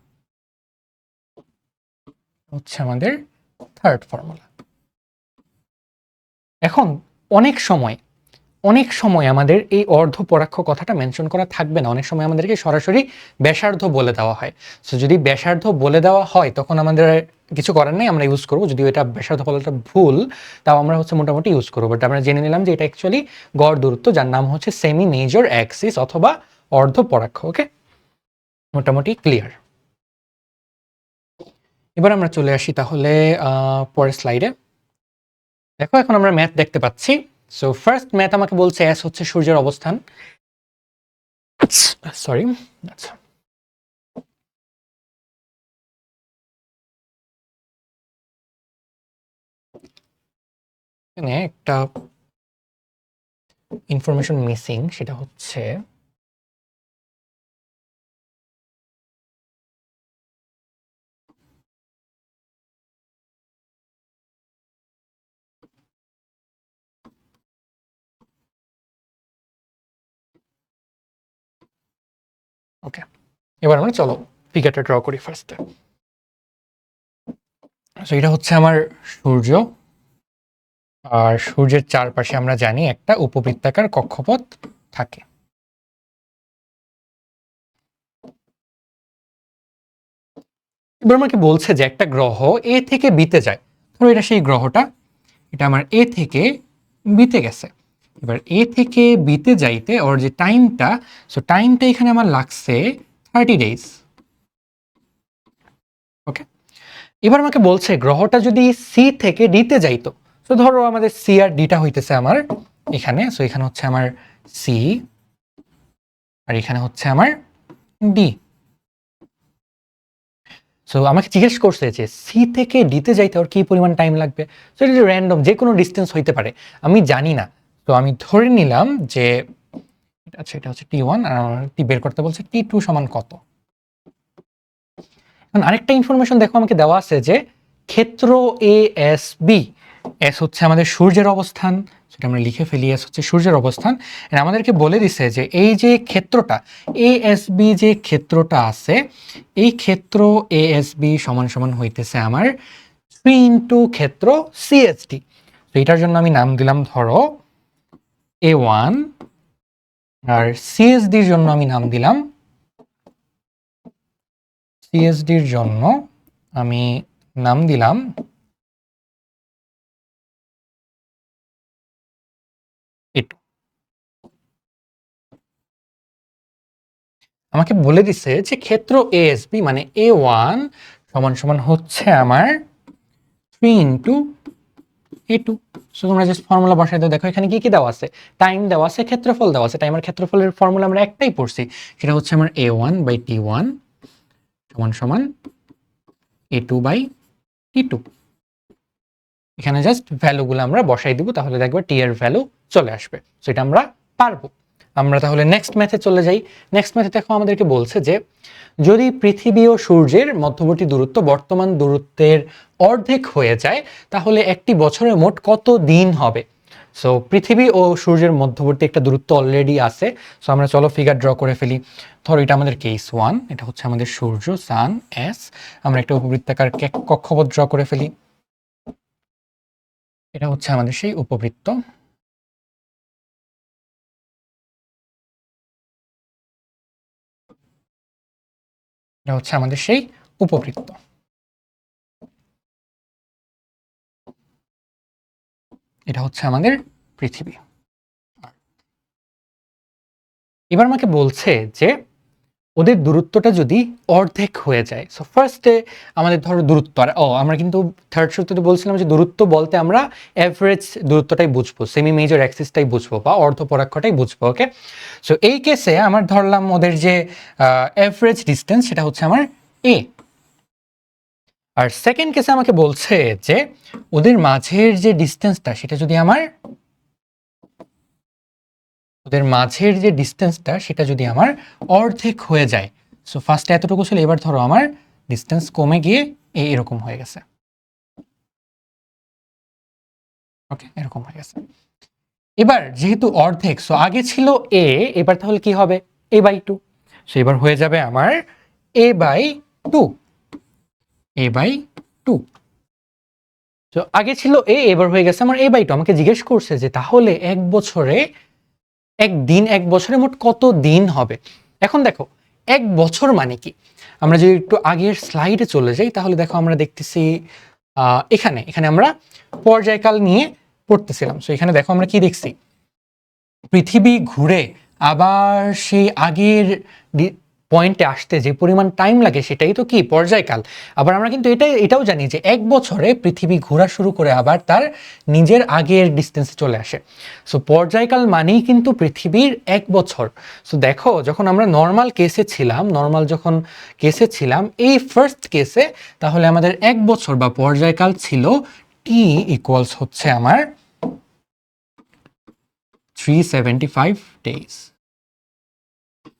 হচ্ছে আমাদের থার্ড ফর্মুলা। এখন অনেক সময় আমাদের এই অর্ধপরাক্ষ কথাটা মেনশন করা থাকবে না, অনেক সময় আমাদেরকে সরাসরি ব্যাসার্ধ বলে দেওয়া হয়। সো যদি ব্যাসার্ধ বলে দেওয়া হয় তখন আমাদের কিছু করার নেই, আমরা ইউজ করবো। যদিও এটা ব্যাসার্ধ বলাটা ভুল, তাও আমরা হচ্ছে মোটামুটি ইউজ করবো। বাট আমরা জেনে নিলাম যে এটা অ্যাকচুয়ালি গড় দূরত্ব, যার নাম হচ্ছে সেমি মেজর অ্যাক্সিস অথবা অর্ধপরাক্ষ। ওকে, মোটামুটি ক্লিয়ার। এবার আমরা চলে আসি তাহলে পরের স্লাইডে। দেখো এখন আমরা ম্যাথ দেখতে পাচ্ছি। সো ফার্স্ট ম্যাথ আমাকে বলছে এস হচ্ছে সূর্যের অবস্থান, সরি, আচ্ছা এখানে একটা ইনফরমেশন মিসিং, সেটা হচ্ছে ওকে। এবার আমরা চলো ফিগারটা ড্র করি ফার্স্টে। সো এটা হচ্ছে আমার সূর্য, আর সূর্যের চারপাশে আমরা জানি একটা উপবৃত্তাকার কক্ষপথ থাকে। এবার আমাকে বলছে যে একটা গ্রহ এ থেকে বিতে যায়, ধরো এটা সেই গ্রহটা, এটা আমার এ থেকে বিতে গেছে। এবার এ থেকে বিতে যাইতে ওর যে টাইমটা, সো টাইমটা এখানে আমার লাগছে 30 ডেজ। ওকে, এবার আমাকে বলছে গ্রহটা যদি সি থেকে ডিতে যাইতো, তো ধরো আমাদের সি আর ডিটা হইতেছে আমার এখানে, সো এখানে হচ্ছে আমার সি আর এখানে হচ্ছে আমার ডি। সো আমাকে জিজ্ঞেস করছে যে সি থেকে ডিতে যাইতে ওর কি পরিমাণ টাইম লাগবে। সো এটা র্যান্ডম যে কোনো ডিস্টেন্স হইতে পারে, আমি জানি না। তো আমি ধরে নিলাম যে আচ্ছা এটা হচ্ছে T1 আর আমার টি বের করতে বলছে T2 সমান কত। এখন আরেকটা ইনফরমেশন দেখো আমাকে দেওয়া আছে যে ক্ষেত্র এ এস বি, এস হচ্ছে আমাদের সূর্যের অবস্থান, সেটা আমরা লিখে ফেলি, এস হচ্ছে সূর্যের অবস্থান। আমাদেরকে বলে দিছে যে এই যে ক্ষেত্রটা এ এস বি, যে ক্ষেত্রটা আছে, এই ক্ষেত্র এ এস বি সমান সমান হইতেছে আমার 3 ইন্টু ক্ষেত্র সিএসডি। তো এটার জন্য আমি নাম দিলাম ধরো A1, আর সিএসডির জন্য আমি নাম দিলাম, সিএসডির জন্য আমি নাম দিলাম A2। আমাকে বলে দিছে যে ক্ষেত্র এএসবি মানে A1 সমান সমান হচ্ছে আমার 3 ইন্টু A2। সো তোমরা জাস্ট ফর্মুলা বসাই দাও, দেখো এখানে কি কি দেওয়া আছে, টাইম দেওয়া আছে, ক্ষেত্রফল দেওয়া আছে। টাইমের ক্ষেত্রফলের ফর্মুলা আমরা একটাই পড়ছি, সেটা হচ্ছে আমার A1 বাই T1 সমান সমান A2 বাই T2। এখানে জাস্ট ভ্যালুগুলো আমরা বসাই দিব, তাহলে দেখবে টি এর ভ্যালু চলে আসবে। সেটা আমরা পারবো। আমরা তাহলে নেক্সট ম্যাথে চলে যাই। নেক্সট ম্যাথে দেখো আমাদেরকে বলছে যে যদি পৃথিবী ও সূর্যের মধ্যবর্তী দূরত্ব বর্তমান দূরত্বের অর্ধেক হয়ে যায়, তাহলে একটি বছরে মোট কত দিন হবে। সো পৃথিবী ও সূর্যের মধ্যবর্তী একটা দূরত্ব অলরেডি আছে। সো আমরা চলো ফিগার ড্র করে ফেলি। ধরো এটা আমাদের কেস 1, এটা হচ্ছে আমাদের সূর্য সান এস। আমরা একটা উপবৃত্তাকার কক্ষপথ ড্র করে ফেলি। এটা হচ্ছে আমাদের সেই উপবৃত্ত। এটা হচ্ছে আমাদের সেই উপবৃত্ত। এটা হচ্ছে আমাদের পৃথিবী। এবার আমাকে বলছে যে ওদের দূরত্বটা যদি অর্ধেক হয়ে যায়। সো ফার্স্টে আমাদের ধরো দূরত্ব, আর আমরা কিন্তু থার্ড সূত্রতে বলছিলাম যে দূরত্ব বলতে আমরা এভারেজ দূরত্বটাই বুঝবো, সেমি মেজর অ্যাক্সিসটাই বুঝবো বা অর্ধপরাক্ষটাই বুঝবো। ওকে, সো এই কেসে আমার ধরলাম ওদের যে এভারেজ ডিস্টেন্স সেটা হচ্ছে আমার এ। আর সেকেন্ড কেসে আমাকে বলছে যে ওদের মাঝের যে ডিস্টেন্সটা সেটা যদি আমার অর্ধেক হয়ে যায়। সো ফার্স্টে এতটুকু ছিল, এবার ধরো আমার ডিস্টেন্স কমে গিয়ে এরকম হয়ে গেছে। ওকে, এরকম হয়ে গেছে। এবার যেহেতু অর্ধেক, সো আগে ছিল এ, এবার তাহলে কি হবে A/2। সো এবার হয়ে যাবে আমার A/2। A/2। তো আগে ছিল এ, এবার হয়ে গেছে আমার A/2। আমাকে জিজ্ঞেস করছে যে তাহলে এক বছরে মোট কত দিন হবে। এখন দেখো এক বছর মানে কি, আমরা যদি একটু আগের স্লাইডে চলে যাই তাহলে দেখো আমরা দেখতেছি এখানে আমরা পর্যায়কাল নিয়ে পড়তেছিলাম। সো এখানে দেখো আমরা কি দেখছি, পৃথিবী ঘুরে আবার সেই আগের পয়েন্টে আসতে যে পরিমাণ টাইম লাগে সেটাই তো কি পর্যায়কাল। আবার আমরা কিন্তু এটাও জানি যে 1 বছরে পৃথিবী ঘোরা শুরু করে আবার তার নিজের আগের ডিসটেন্সে চলে আসে। সো পর্যায়কাল মানেই কিন্তু পৃথিবীর 1 বছর। সো দেখো যখন আমরা নর্মাল কেসে ছিলাম এই ফার্স্ট কেসে, তাহলে আমাদের 1 বছর বা পর্যায়কাল ছিল টি ইকুয়ালস হচ্ছে আমার 375 ডেজ।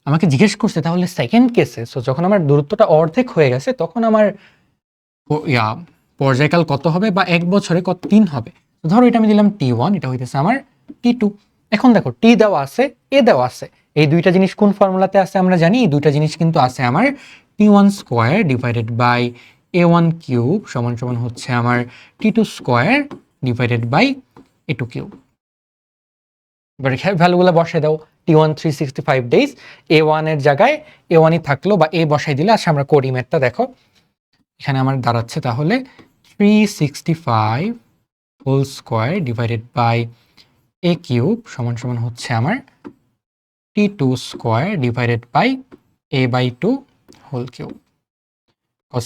আমাকে জিজ্ঞেস করছে তাহলে সেকেন্ড কেসে, সো যখন আমার দূরত্বটা অর্ধেক হয়ে গেছে তখন আমার পর্যায়কাল কত হবে বা 1 বছরে কত দিন হবে। তো ধরো এটা আমি দিলাম T1, এটা হইতেছে আমার T2। এখন দেখো টি দেওয়া আছে, এ দেওয়া আছে, এই দুইটা জিনিস কোন ফর্মুলাতে আছে আমরা জানি। এই দুইটা জিনিস কিন্তু আছে আমার T1 square divided by A1 cube সমান সমান হচ্ছে আমার T2 square divided by A2 cube. এবার ভ্যালুগুলো বসাই দাও। T1 365 ডেজ, A1 এর জায়গায় A1 ই থাকলো বা এ বসাই দিলে। আচ্ছা আমরা করি ম্যাথটা, দেখো এখানে আমার দাঁড়াচ্ছে তাহলে 365 whole square divided by A cube সমান সমান হচ্ছে আমার T2 square divided by A/2 whole cube.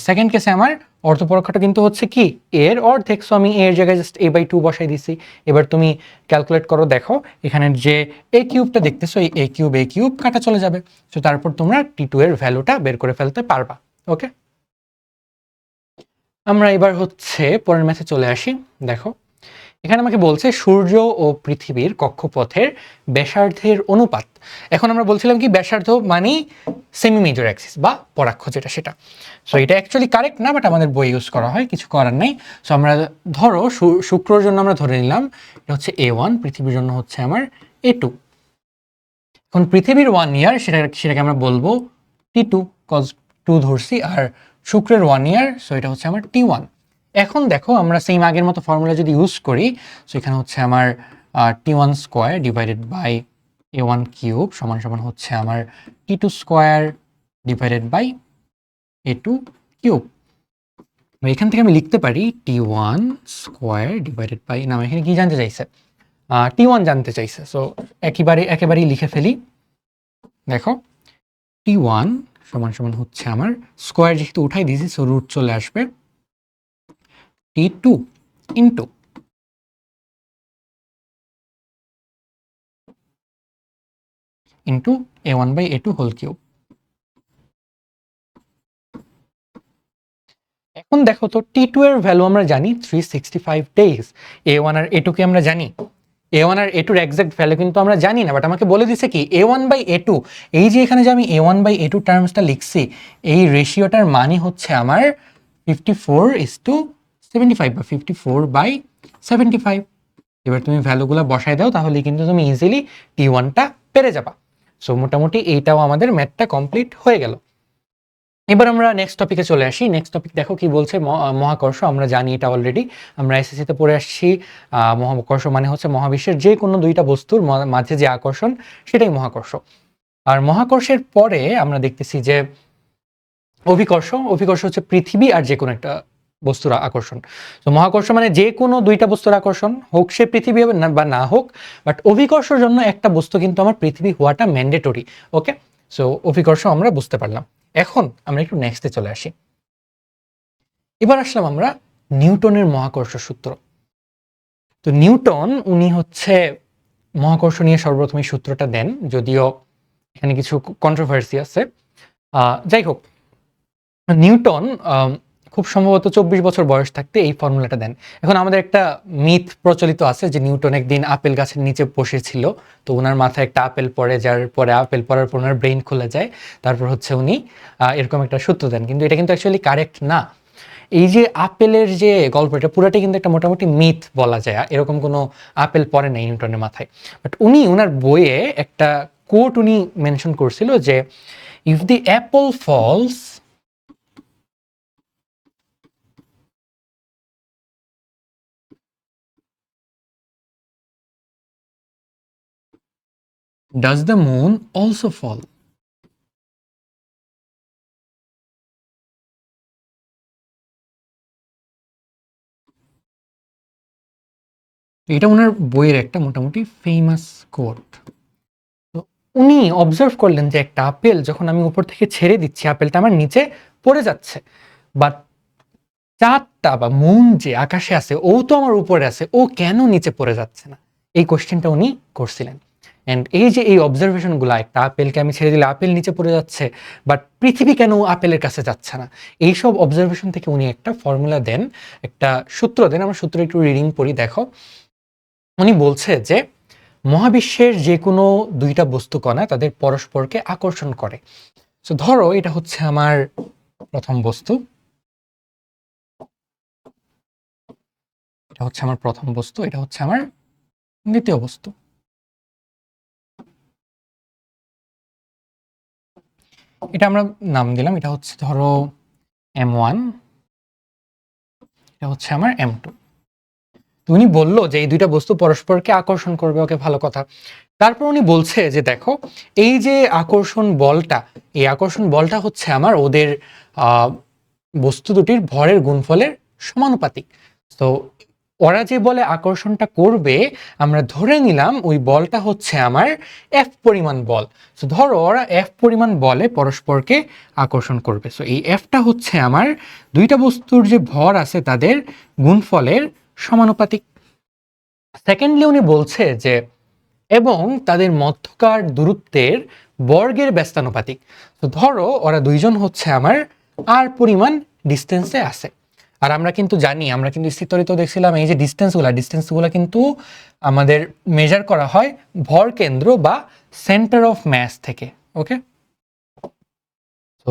Second কেসে আমার অর্ধপরক্ষটা কিন্তু হচ্ছে কি এর অর্ধেক, সো আমি এর জায়গায় জাস্ট A/2 বসাই দিছি। এবার তুমি ক্যালকুলেট করো, দেখো এখানে যে এ কিউবটা দেখতেছো এই এ কিউব কাটা চলে যাবে। সো তারপর তোমরা T2 এর ভ্যালুটা বের করে ফেলতে পারবা। ওকে, আমরা এবার হচ্ছে পরের ম্যাথে চলে আসি। দেখো এখানে আমাকে বলছে সূর্য ও পৃথিবীর কক্ষপথের ব্যাসার্ধের অনুপাত। এখন আমরা বলছিলাম কি ব্যাসার্ধ মানে সেমি মেজর অ্যাক্সিস বা পরাক্ষ যেটা সেটা। সো এটা অ্যাকচুয়ালি কারেক্ট না, বাট আমাদের বই ইউজ করা হয়, কিছু করার নেই। সো আমরা ধরো শুক্রর জন্য আমরা ধরে নিলাম এটা হচ্ছে A1, পৃথিবীর জন্য হচ্ছে আমার A2। এখন পৃথিবীর 1 ইয়ার সেটাকে আমরা বলবো T2 কজ 2 ধরছি, আর শুক্রের 1 ইয়ার, সো এটা হচ্ছে আমার T1। এখন দেখো আমরা সেম আগের মতো ফর্মুলা যদি ইউজ করি, সো এখানে হচ্ছে আমার T1 square divided by A1 cube সমান সমান হচ্ছে আমার T2 square divided by A2 cube. এখান থেকে আমি লিখতে পারি T1 স্কোয়ার ডিভাইডেড বাই, না এখানে কি জানতে চাইছে, T1 জানতে চাইছে। সো একেবারেই লিখে ফেলি। দেখো T1 সমান সমান হচ্ছে আমার স্কোয়ার যেহেতু উঠাই দিয়েছি, সো রুট চলে আসবে T2 into A1/A2 whole cube. এখন দেখো তো T2 এর ভ্যালু আমরা জানি 365 ডেজ। A1 আর A2 কে আমরা জানি। A1 আর A2 এর এক্সাক্ট ভ্যালু কিন্তু আমরা জানি না, বাট আমাকে বলে দিছে কি A1/A2, এই যে এখানে যে আমি A1/A2 টার্মসটা লিখছি এই রেশিওটার মানে হচ্ছে আমার 54:75 বা 54/75। এবার তুমি ভ্যালুগুলো বসায় দাও, তাহলে কিন্তু তুমি ইজিলি T1টা পেরে যাবা। সো মোটামুটি এইটাও আমাদের ম্যাথটা কমপ্লিট হয়ে গেল। এবার আমরা নেক্সট টপিকে চলে আসি। নেক্সট টপিক দেখো কি বলছে, মহাকর্ষ। আমরা জানি এটা অলরেডি, আমরা এসএসসিতে পড়ে আসছি। মহাকর্ষ মানে হচ্ছে মহাবিশ্বের যে কোনো দুইটা বস্তুর মাঝে যে আকর্ষণ, সেটাই মহাকর্ষ। আর মহাকর্ষের পরে আমরা দেখতেছি যে অভিকর্ষ। অভিকর্ষ হচ্ছে পৃথিবী আর যে কোনো একটা বস্তুর আকর্ষণ। তো মহাকর্ষ মানে যে কোনো দুইটা বস্তুর আকর্ষণ, হোক সে পৃথিবী হবে না বা না হোক, বাট অভিকর্ষের জন্য একটা বস্তু কিন্তু আমার পৃথিবী হওয়াটা ম্যান্ডেটরি। ওকে, সো অভিকর্ষ আমরা বুঝতে পারলাম। এখন আমরা একটু নেক্সটে চলে আসি। এবার আসলাম আমরা নিউটনের মহাকর্ষ সূত্র। তো নিউটন উনি হচ্ছে মহাকর্ষ নিয়ে সর্বপ্রথম এই সূত্রটা দেন, যদিও এখানে কিছু কন্ট্রোভার্সি আছে। যাই হোক, নিউটন খুব সম্ভবত 24 বছর বয়স থাকতে এই ফর্মুলাটা দেন। এখন আমাদের একটা মিথ প্রচলিত আছে যে নিউটন একদিন আপেল গাছের নিচে বসেছিল, তো ওনার মাথায় একটা আপেল পড়ে, যার পরে আপেল পড়ার পর ওনার ব্রেইন খুলে যায়, তারপর হচ্ছে উনি এরকম একটা সূত্র দেন। কিন্তু এটা কিন্তু অ্যাকচুয়ালি কারেক্ট না। এই যে আপেলের যে গল্পটা পুরাটাই কিন্তু একটা মোটামুটি মিথ বলা যায়। এরকম কোনো আপেল পড়ে নাই নিউটনের মাথায়। বাট উনি ওনার বইয়ে একটা কোট উনি মেনশন করছিল যে if the apple falls does the moon also fall? এটা ওনার বইয়ের একটা মোটামুটি ফেমাস কোট। তো উনি অবজার্ভ করলেন যে একটা আপেল যখন আমি উপর থেকে ছেড়ে দিচ্ছি আপেলটা আমার নিচে পড়ে যাচ্ছে, বাট চাঁদটা বা মুন যে আকাশে আছে ও তো আমার উপরে আছে, ও কেন নিচে পড়ে যাচ্ছে না, এই কোশ্চেনটা উনি করছিলেন। অ্যান্ড এই যে এই অবজারভেশনগুলো, একটা আপেলকে আমি ছেড়ে দিলে আপেল নিচে পড়ে যাচ্ছে, বাট পৃথিবী কেন আপেলের কাছে যাচ্ছে না, এইসব অবজারভেশন থেকে উনি একটা ফর্মুলা দেন, একটা সূত্র দেন। আমরা সূত্র একটু রিডিং পড়ি, দেখো। উনি বলছে যে মহাবিশ্বের যে কোনো দুইটা বস্তু কণা তাদের পরস্পরকে আকর্ষণ করে। তো ধরো এটা হচ্ছে আমার প্রথম বস্তু, এটা হচ্ছে আমার প্রথম বস্তু, এটা হচ্ছে আমার দ্বিতীয় বস্তু। এটা আমরা নাম দিলাম, এটা হচ্ছে ধরো M1, এটা হচ্ছে আমার M2। উনি বলল যে এই দুইটা বস্তু পরস্পরকে আকর্ষণ করবে, ওকে, ভালো কথা। তারপর উনি বলছে যে দেখো এই যে আকর্ষণ বলটা, এই আকর্ষণ বলটা হচ্ছে আমার ওদের বস্তু দুটির ভরের গুণফলের সমানুপাতিক। তো ওরা যে বলে আকর্ষণটা করবে, আমরা ধরে নিলাম ওই বলটা হচ্ছে আমার F পরিমাণ বল। তো ধরো ওরা F পরিমাণ বলে পরস্পরকে আকর্ষণ করবে। সো এই Fটা হচ্ছে আমার দুইটা বস্তুর যে ভর আছে তাদের গুণফলের সমানুপাতিক। সেকেন্ডলি উনি বলছে যে এবং তাদের মধ্যকার দূরত্বের বর্গের ব্যস্তানুপাতিক। তো ধরো ওরা দুইজন হচ্ছে আমার আর পরিমাণ ডিস্টেন্সে আছে। আর আমরা কিন্তু জানি, আমরা কিন্তু স্থিতরিত দেখছিলাম এই যে ডিস্টেন্সগুলো কিন্তু আমাদের মেজার করা হয় ভর কেন্দ্র বা সেন্টার অফ ম্যাস থেকে। ওকে, তো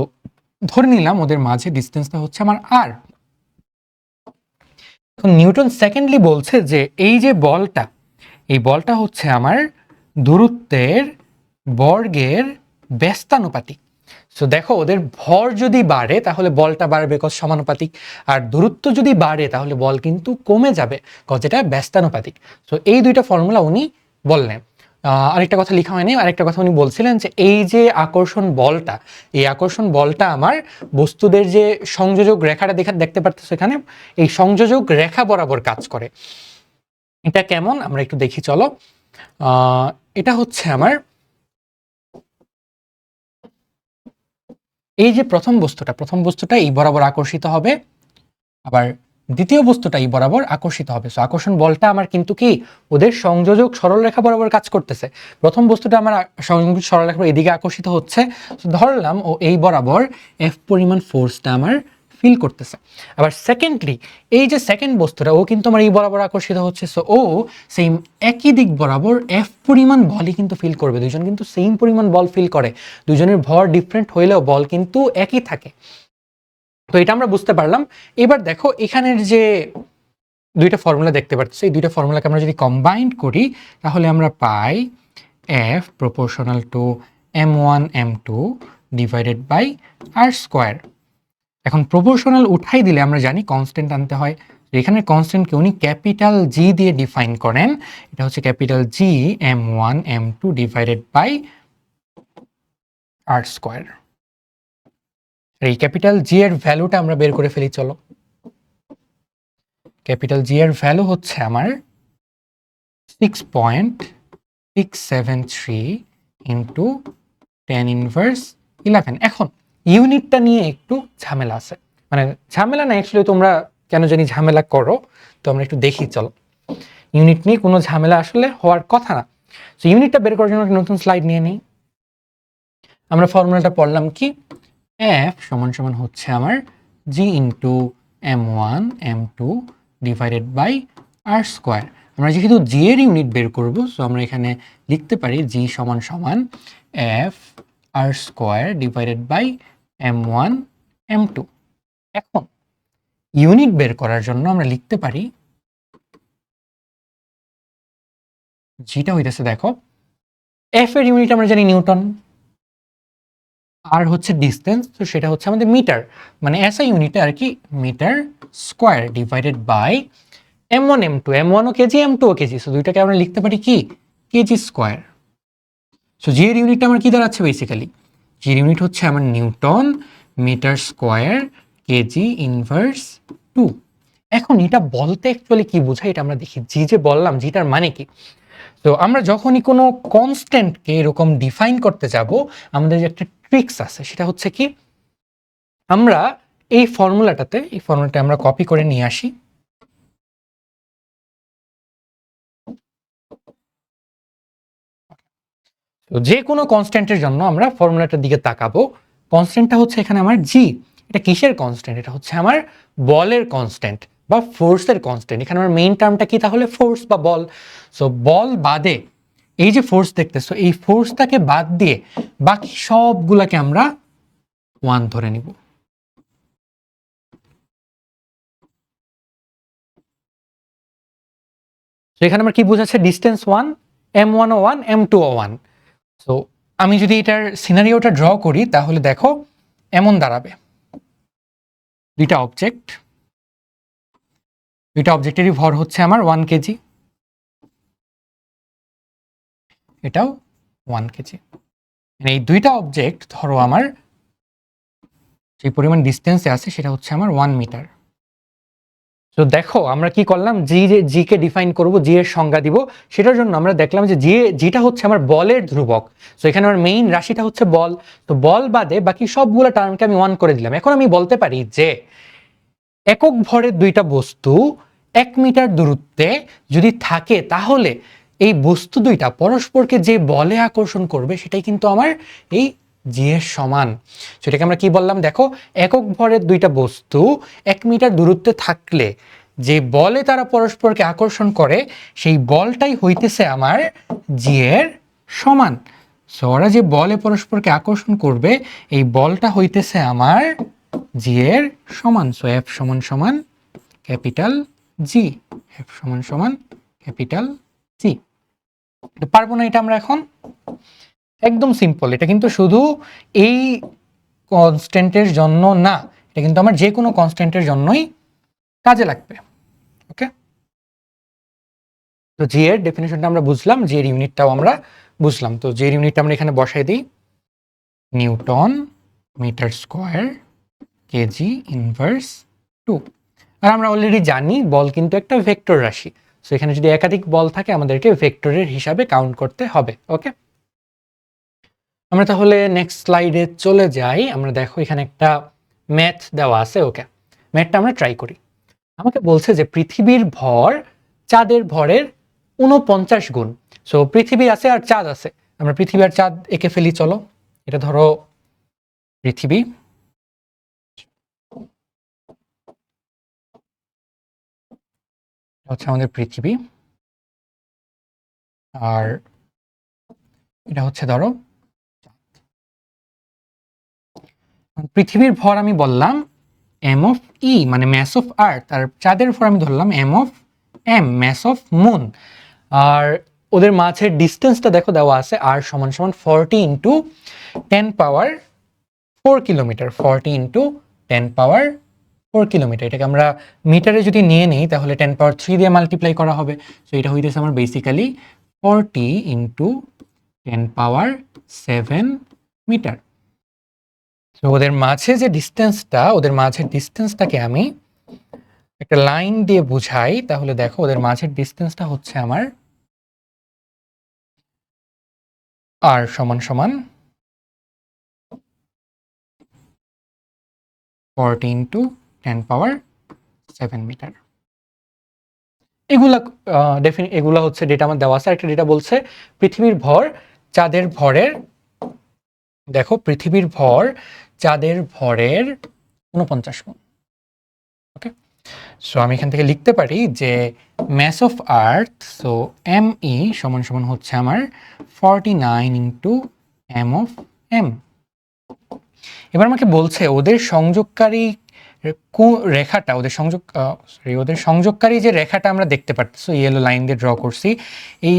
ধরে নিলাম ওদের মাঝে ডিস্টেন্সটা হচ্ছে আমার আর। এখন নিউটন সেকেন্ডলি বলছে যে এই যে বলটা, এই বলটা হচ্ছে আমার দূরত্বের বর্গের ব্যস্তানুপাতিক। সো দেখো ওদের ভর যদি বাড়ে তাহলে বলটা বাড়বে, কজ সমানুপাতিক। আর দূরত্ব যদি বাড়ে তাহলে বল কিন্তু কমে যাবে, কজ এটা ব্যস্তানুপাতিক। সো এই দুইটা ফর্মুলা উনি বললেন। আরেকটা কথা লেখা হয়নি, আরেকটা কথা উনি বলছিলেন যে এই যে আকর্ষণ বলটা, এই আকর্ষণ বলটা আমার বস্তুদের যে সংযোজক রেখাটা দেখতে পারতেছো এখানে, এই সংযোজক রেখা বরাবর কাজ করে। এটা কেমন আমরা একটু দেখি, চলো। এটা হচ্ছে আমার এই যে প্রথম বস্তুটা এই বরাবর আকর্ষিত হবে, আবার দ্বিতীয় বস্তুটা এই বরাবর আকর্ষিত হবে। সো আকর্ষণ বলটা আমার কিন্তু কি ওদের সংযোজক সরলরেখা বরাবর কাজ করতেছে। প্রথম বস্তুটা আমার সংযোজক সরলরেখা এদিকে আকর্ষিত হচ্ছে, তো ধরলাম ও এই বরাবর F পরিমাণ ফোর্সটা আমার ফিল করতেছে। আবার সেকেন্ডলি এই যে সেকেন্ড বস্তুটা ও কিন্তু আমার এই বরাবর আকর্ষিত হচ্ছে, সো ও সেম একই দিক বরাবর F পরিমাণ বলই কিন্তু ফিল করবে। দুইজন কিন্তু সেম পরিমাণ বল ফিল করে, দুজনের ভর ডিফারেন্ট হইলেও বল কিন্তু একই থাকে। তো এটা আমরা বুঝতে পারলাম। এবার দেখো এখানের যে দুইটা ফর্মুলা দেখতে পাচ্ছি, এই দুইটা ফর্মুলাকে আমরা যদি কম্বাইন্ড করি তাহলে আমরা পাই F proportional to M1 M2 divided by R square. এখন প্রপোর্শনাল উঠাই দিলে আমরা জানি কনস্ট্যান্ট আনতে হয়। এখানে কনস্ট্যান্টকে উনি ক্যাপিটাল জি দিয়ে ডিফাইন করেন। এটা হচ্ছে capital G M1 M2 divided by R square. এই ক্যাপিটাল জি এর ভ্যালুটা আমরা বের করে ফেলি, চলো। ক্যাপিটাল জি এর ভ্যালু হচ্ছে আমার 6.673 ইন্টু 10⁻11। এখন ইউনিটটা নিয়ে একটু ঝামেলা আছে, মানে ঝামেলা না, অ্যাকচুয়ালি তোমরা কেন জানি ঝামেলা করো, তো আমরা একটু দেখি, চলো। ইউনিট নিয়ে কোনো ঝামেলা আসলে হওয়ার কথা না। তো ইউনিটটা বের করার জন্য একটা নতুন স্লাইড নিয়ে নিই। আমরা ফর্মুলাটা পড়লাম কি, F সমান সমান হচ্ছে আমার G into M1 M2 divided by R square. আমরা যেহেতু জি এর ইউনিট বের করব, সো আমরা এখানে লিখতে পারি জি সমান সমান F R square divided by M1 M2। এখন ইউনিট বের করার জন্য আমরা লিখতে পারি জিটা হইতেছে, দেখো F এর ইউনিট আমরা জানি নিউটন, আর হচ্ছে ডিস্টেন্স, তো সেটা হচ্ছে আমাদের মিটার, মানে এসআই ইউনিটে আর কি metre square divided by M1 M2, M1 ও কেজি M2 ও কেজি, সো দুইটাকে আমরা লিখতে পারি কি কেজি স্কোয়ার। সো জি এর ইউনিটটা আমার কি দাঁড়াচ্ছে, বেসিক্যালি জি এর ইউনিট হচ্ছে আমার newton metre square K G inverse 2। এখন এটা বলতে অ্যাকচুয়ালি কি বোঝায় এটা আমরা দেখি, জি যে বললাম জিটার মানে কি। তো আমরা যখনই কোনো কনস্ট্যান্টকে এরকম ডিফাইন করতে যাব, আমাদের যে একটা ট্রিক্স আছে, সেটা হচ্ছে কি, আমরা এই ফর্মুলাটা আমরা কপি করে নিয়ে আসি। তো যে কোনো কনস্ট্যান্টের জন্য আমরা ফর্মুলাটার দিকে তাকাবো। কনস্ট্যান্টটা হচ্ছে এখানে আমার জি। এটা কিসের কনস্ট্যান্ট? এটা হচ্ছে আমার বলের কনস্ট্যান্ট বা ফোর্সের কনস্ট্যান্ট। এখানে আমার মেইন টার্মটা কি তাহলে? ফোর্স বা বল। সো বল বাদে এই যে ফোর্স দেখতেছো, এই ফোর্সটাকে বাদ দিয়ে বাকি সবগুলাকে আমরা 1 ধরে নিব। তো এখানে আমার কি বোঝাচ্ছে? ডিস্টেন্স 1, m1 ও 1, m2 ও 1। সো আমি যদি এটার সিনারিওটা ড্র করি তাহলে দেখো এমন দাঁড়াবে। দুইটা অবজেক্টেরই ভর হচ্ছে আমার 1 কেজি, এটাও 1 কেজি। এই দুইটা অবজেক্ট ধরো আমার যে পরিমাণ ডিস্টেন্সে আছে সেটা হচ্ছে আমার 1 মিটার। তো দেখো আমরা কি করলাম, জি কে ডিফাইন করব, জি এর সংজ্ঞা দিব। সেটার জন্য আমরা দেখলাম যে জিটা হচ্ছে আমার বলের ধ্রুবক। তো এখানে আমার মেইন রাশিটা হচ্ছে বল। তো বল বাদে বাকি সবগুলো টার্মকে আমি 1 করে দিলাম। এখন আমি বলতে পারি যে একক ভরের দুইটা বস্তু 1 মিটার দূরত্বে যদি থাকে, তাহলে এই বস্তু দুইটা পরস্পরকে যে বলে আকর্ষণ করবে সেটাই কিন্তু আমার এই জি এর সমান। সেটাকে আমরা কি বললাম? দেখো, একক ভরের দুইটা বস্তু 1 মিটার দূরত্বে থাকলে যে বলে তারা পরস্পরকে আকর্ষণ করে, সেই বলটাই হইতেছে আমার জি এর সমান। সো ওরা যে বলে পরস্পরকে আকর্ষণ করবে, এই বলটা হইতেছে আমার জি এর সমান। সো এফ সমান সমান ক্যাপিটাল জি, এফ সমান সমান ক্যাপিটাল জি। পারবো না এটা আমরা এখন? একদম সিম্পল। এটা কিন্তু শুধু এই কনস্ট্যান্টের জন্য না, এটা কিন্তু আমার যে কোনো কনস্ট্যান্টের জন্যই কাজে লাগবে। ওকে, তো জি এর ডেফিনেশনটা আমরা বুঝলাম, জি এর ইউনিটটাও আমরা বুঝলাম। তো জি এর ইউনিটটা আমরা এখানে বসাই দিই, newton metre square K G inverse 2। আর আমরা অলরেডি জানি বল কিন্তু একটা ভেক্টর রাশি। সো এখানে যদি একাধিক বল থাকে আমাদেরকে ভেক্টরের হিসাবে কাউন্ট করতে হবে। ওকে, আমরা তাহলে নেক্সট স্লাইডে চলে যাই। আমরা দেখো এখানে একটা ম্যাথ দেওয়া আছে। ওকে, ম্যাথটা আমরা ট্রাই করি। আমাকে বলছে যে পৃথিবীর ভর চাঁদের ভরের 49 গুণ। সো পৃথিবী আছে আর চাঁদ আছে, আমরা পৃথিবী আর চাঁদ এঁকে ফেলি। চলো, এটা ধরো পৃথিবী, হচ্ছে আমাদের পৃথিবী, আর এটা হচ্ছে ধরো পৃথিবীর ভর আমি বললাম এম অফ ই মানে ম্যাস অফ আর্থ, আর চাঁদের ভর আমি ধরলাম M of M mass of moon. আর ওদের মাঝের ডিস্টেন্সটা দেখো দেওয়া আছে আর সমান সমান 40 ইন্টু 10 পাওয়ার 4 কিলোমিটার। 40 ইন্টু 10 পাওয়ার 4 কিলোমিটার। এটাকে আমরা মিটারে যদি নিয়ে নিই তাহলে 10 পাওয়ার 3 দিয়ে মাল্টিপ্লাই করা হবে। সো এটা হইতেছে আমার বেসিক্যালি 40 ইন্টু 10 পাওয়ার 7 মিটার। তো ওদের মাঝে যে ডিস্টেন্সটা, ওদের মাঝের ডিস্টেন্সটাকে আমি একটা লাইন দিয়ে বুঝাই, তাহলে দেখো ওদের মাঝের ডিস্টেন্সটা হচ্ছে আমার আর সমান সমান 40 ইন্টু 10 পাওয়ার 7 মিটার। এগুলা এগুলা হচ্ছে ডেটা আমার দেওয়া আছে। একটা ডেটা বলছে পৃথিবীর ভর চাঁদের ভরের, দেখো পৃথিবীর ভর চাঁদের ভরের 49 গুণ। ওকে, সো আমি এখান থেকে লিখতে পারি যে mass of earth, so M E সমান সমান হচ্ছে আমার 49 ইন্টু এম অফ এম। এবার আমাকে বলছে ওদের সংযোগকারী রেখাটা, ওদের সংযোগকারী যে রেখাটা আমরা দেখতে পাচ্ছি, ইয়েলো লাইন দিয়ে ড্র করছি, এই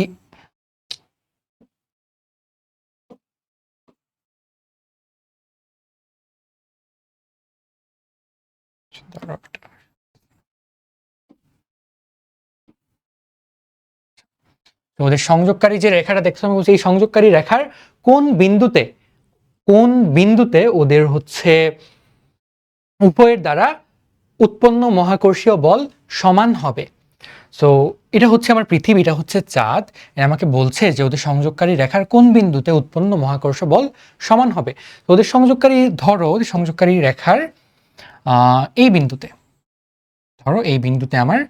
ওদের সংযোগকারী যে রেখাটা দেখছো, আমি বলছি এই সংযোগকারী রেখার কোন বিন্দুতে ওদের হচ্ছে উভয়ের দ্বারা উৎপন্ন মহাকর্ষীয় বল সমান হবে। সো এটা হচ্ছে আমার পৃথিবী, এটা হচ্ছে চাঁদ। আমাকে বলছে যে ওদের সংযোগকারী রেখার কোন বিন্দুতে উৎপন্ন মহাকর্ষ বল সমান হবে। তো ওদের সংযোগকারী রেখার এই বিন্দুতে, ধরো এই বিন্দুতে আমার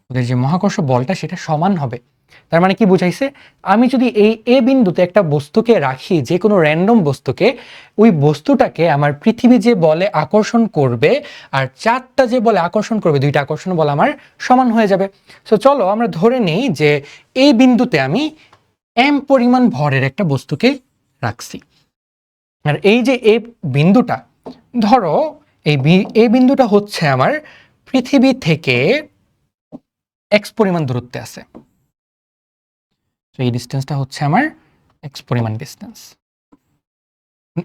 ওদের যে মহাকর্ষ বলটা সেটা সমান হবে। তার মানে কি বুঝাইছে, আমি যদি এই এ বিন্দুতে একটা বস্তুকে রাখি, যে কোনো র্যান্ডম বস্তুকে, ওই বস্তুটাকে আমার পৃথিবী যে বলে আকর্ষণ করবে আর চাঁদটা যে বলে আকর্ষণ করবে, দুইটা আকর্ষণ বল আমার সমান হয়ে যাবে। সো চলো আমরা ধরে নেই যে এই বিন্দুতে আমি m পরিমাণ ভরের একটা বস্তুকে রাখছি, আর এই যে এই বিন্দুটা, ধরো এই বিন্দুটা হচ্ছে আমার পৃথিবী থেকে x পরিমাণ দূরত্বে আছে। তো এই ডিসটেন্সটা হচ্ছে আমার x পরিমাণ ডিসটেন্স।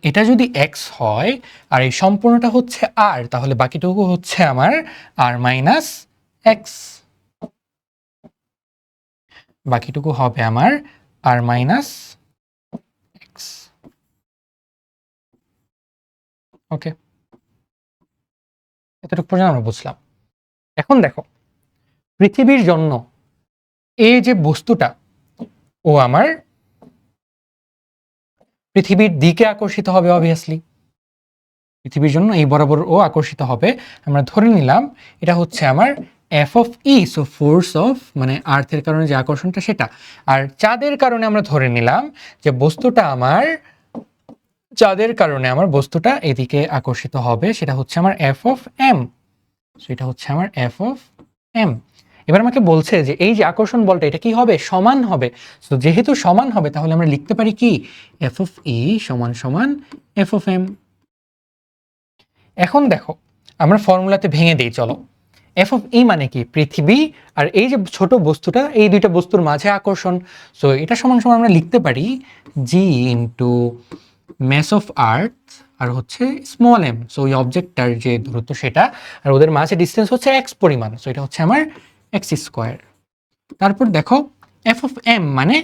এটা যদি x হয় আর এই সম্পূর্ণটা হচ্ছে r, তাহলে বাকিটুকু হচ্ছে আমার r মাইনাস x, বাকিটুকু হবে আমার r মাইনাস x। ওকে, এতটুকু পর্যন্ত আমরা বুঝলাম। এখন দেখো পৃথিবীর জন্য এই যে বস্তুটা, ও আমার পৃথিবীর দিকে আকর্ষিত হবে, অবভিয়াসলি পৃথিবীর জন্য এই বরাবর ও আকর্ষিত হবে। আমরা ধরে নিলাম এটা হচ্ছে আমার F of E, so force of মানে আর্থের কারণে যে আকর্ষণটা সেটা। আর চাঁদের কারণে আমরা ধরে নিলাম যে চাঁদের কারণে আমার বস্তুটা এদিকে আকর্ষিত হবে, সেটা হচ্ছে আমার এফ অফ এম। সো এটা হচ্ছে আমার এফ অফ এম। এবার আমাকে বলছে যে এই যে আকর্ষণ বলটা এটা কি হবে, সমান হবে। সো যেহেতু সমান হবে তাহলে আমরা লিখতে পারি কি, এফ অফ ই সমান সমান এফ অফ এম। এখন দেখো আমরা ফর্মুলাতে ভেঙে দিই, চলো। এফ অফ ই মানে কি, পৃথিবী, আর এই যে ছোট বস্তুটা, এই দুইটা বস্তুর মাঝে আকর্ষণ। সো এটা সমান সমান আমরা লিখতে পারি জি ইন্টু ম্যাস অফ আর্থ আর হচ্ছে স্মল এম, সো ওই অবজেক্টটার যে দূরত্ব সেটা, আর ওদের মাঝে ডিস্টেন্স হচ্ছে এক্স পরিমাণ, সো এটা হচ্ছে আমার এক্স স্কোয়ার। তারপর দেখো এফ অফ এম মানে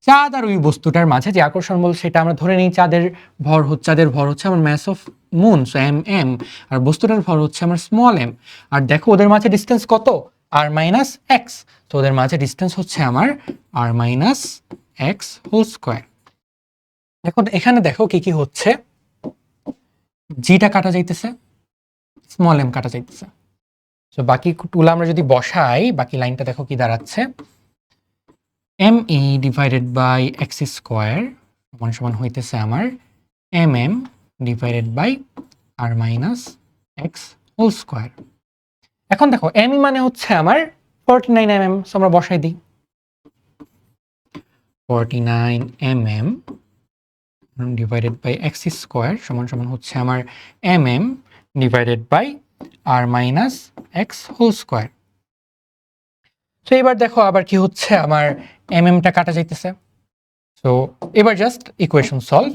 চাঁদ আর ওই বস্তুটার মাঝে যে আকর্ষণ বল সেটা আমরা ধরে নিই চাঁদের ভর হচ্ছে আমার mass of moon, so M M, আর বস্তুটার ভর হচ্ছে আমার স্মল এম। আর দেখো ওদের মাঝে ডিস্টেন্স কত, আর মাইনাস এক্স, তো ওদের মাঝে ডিস্টেন্স হচ্ছে আমার আর মাইনাস এক্স হোল স্কোয়ার। এখন এখানে দেখো কি কি হচ্ছে, জিটা কাটা যাইতেছে, স্মল এম কাটা যাইতেছে। সো বাকি টুলা আমরা যদি বসাই, বাকি লাইনটা দেখো কি দাঁড়াচ্ছে, M E divided by X square সমান সমান হইতেছে আমার M M divided by R minus X whole square. এখন দেখো এম ই মানে হচ্ছে আমার 49 mm, সো আমরা বসাই দিই 49 mm divided by X square সমান সমান হচ্ছে আমার M M divided by R minus X whole square. তো এবার দেখো আবার কি হচ্ছে, আমার এম এমটা কাটা যাইতেছে। সো এবার just equation solve,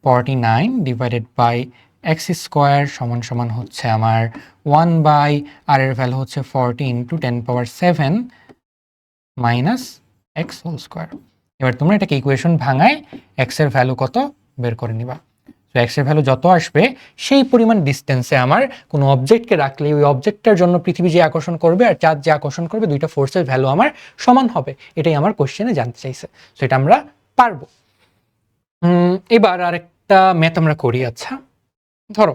49 divided by X square সমান সমান হচ্ছে আমার 1 বাই আর এর ভ্যালু হচ্ছে 40 into 10⁻7 minus X whole square. এবার তোমরা এটাকে ইকুয়েশন ভাঙায় এক্স এর ভ্যালু কত বের করে নিবা। তো এক্স এর ভ্যালু যত আসবে সেই পরিমাণ ডিস্টেন্সে আমার কোনো অবজেক্টকে রাখলে ওই অবজেক্টটার জন্য পৃথিবী যে আকর্ষণ করবে আর চাঁদ যে আকর্ষণ করবে, দুইটা ফোর্সের ভ্যালু আমার সমান হবে। এটাই আমার কোশ্চেনে জানতে চাইছে, তো এটা আমরা পারবো। এবার আরেকটা ম্যাথ আমরা করি। আচ্ছা ধরো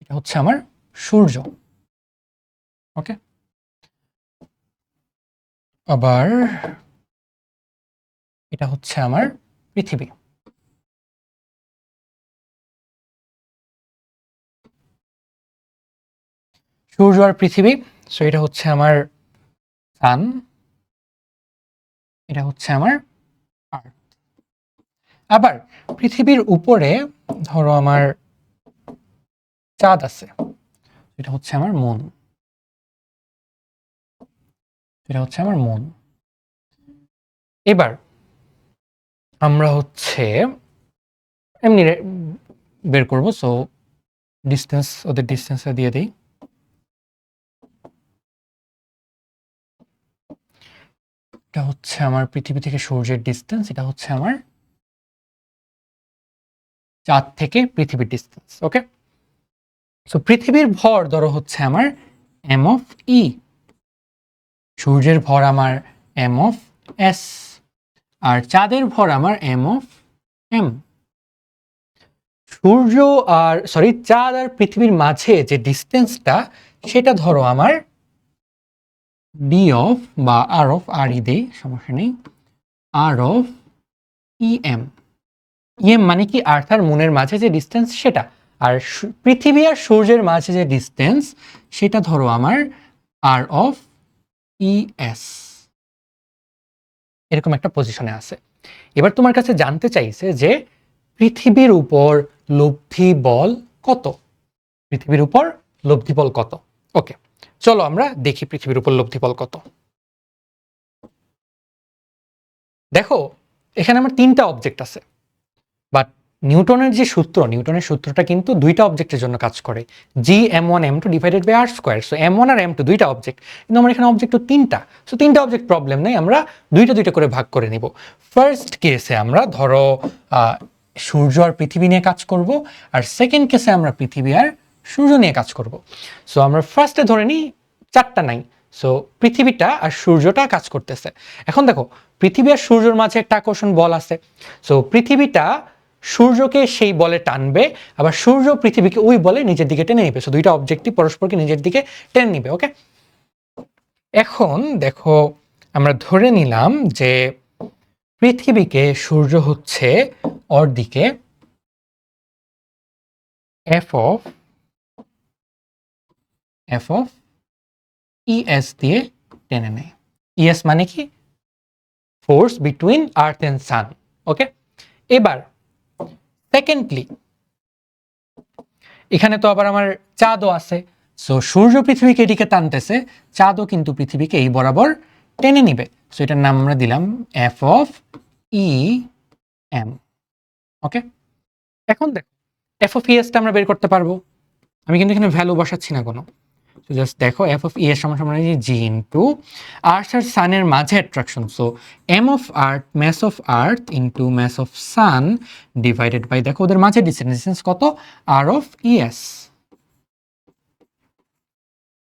এটা হচ্ছে আমার সূর্য, ওকে, আবার এটা হচ্ছে আমার পৃথিবী। সূর্য আর পৃথিবী, সো এটা হচ্ছে আমার সান, এটা হচ্ছে আমার আর্থ। আবার পৃথিবীর উপরে ধরো আমার চাঁদ আছে, এটা হচ্ছে আমার মুন, এটা হচ্ছে আমার মুন। এবার আমরা হচ্ছে এমনি বের করব, সো ডিস্টেন্স ওদের ডিস্টেন্সটা দিয়ে দিই। এটা হচ্ছে আমার পৃথিবী থেকে সূর্যের ডিস্টেন্স, এটা হচ্ছে আমার চাঁদ থেকে পৃথিবীর ডিস্টেন্স, ওকে। সো পৃথিবীর ভর ধরো হচ্ছে আমার এম অফ ই, সূর্যের ভর আমার এম অফ এস, আর চাঁদের ভর আমার এম অফ এম। সূর্য আর চাঁদ আর পৃথিবীর মাঝে যে ডিস্টেন্সটা সেটা ধরো আমার ডি অফ বা আর অফ, আর ই দেই সমস্যা নেই, আর অফ ই এম। ইএম মানে কি আর্থ আর মুনের মাঝে যে ডিস্টেন্স সেটা, আর পৃথিবী আর সূর্যের মাঝে যে ডিস্টেন্স সেটা ধরো আমার আর অফ ই এস। এরকম একটা পজিশনে আছে। এবার তোমার কাছে জানতে চাইছে যে পৃথিবীর উপর লব্ধি বল কত, পৃথিবীর উপর লব্ধি বল কত। ওকে, চলো আমরা দেখি পৃথিবীর উপর লব্ধি বল কত। দেখো এখানে আমার 3টা অবজেক্ট আছে, বাট নিউটনের যে সূত্র, নিউটনের সূত্রটা কিন্তু 2টা অবজেক্টের জন্য কাজ করে, G m1 m2 divided by R square. So m1 আর m2 2টা অবজেক্ট, কিন্তু আমার এখানে অবজেক্ট তো 3টা। সো 3টা অবজেক্ট প্রবলেম নেই, আমরা 2টা করে ভাগ করে নিব। ফার্স্ট কেসে আমরা ধরো সূর্য আর পৃথিবী নিয়ে কাজ করব, আর সেকেন্ড কেসে আমরা পৃথিবী আর সূর্য নিয়ে কাজ করব। সো আমরা ফার্স্টে ধরে নিই 4টা নাই, সো পৃথিবীটা আর সূর্যটা কাজ করতেছে। এখন দেখো পৃথিবী আর সূর্যের মাঝে একটা আকর্ষণ বল আছে, সো পৃথিবীটা সূর্যকে সেই বলে টানবে, আবার সূর্য পৃথিবীকে ওই বলে নিজের দিকে টেনে নিবে। সো 2টা অবজেক্টই পরস্পরকে নিজের দিকে টেনে নিবে। ওকে, এখন দেখো আমরা ধরে নিলাম যে পৃথিবীকে সূর্য হচ্ছে ওর দিকে এফ অফ ইএস দিয়ে টেনে নেয়। ইএস মানে কি ফোর্স বিটুইন আর্থ এন্ড সান। ওকে, এবার সেকেন্ডলি এখানে তো আবার আমার চাঁদও আছে, সো সূর্য পৃথিবীকে এদিকে টানতেছে, চাঁদও কিন্তু পৃথিবীকে এই বরাবর টেনে নিবে। সো এটার নাম আমরা দিলাম এফ অফ ই এম। ওকে, এখন দেখো এফ অফ ইএসটা আমরা বের করতে পারবো, আমি কিন্তু এখানে ভ্যালু বসাচ্ছি না কোনো। তো জাস্ট দেখো এফ অফ ই এর সমান সমান জি ইন্টু আর্থ আর সানের মাঝে attraction, so M of earth mass of earth into mass of sun divided by দেখো ওদের মাঝে ডিস্টেন্স কত, R of E S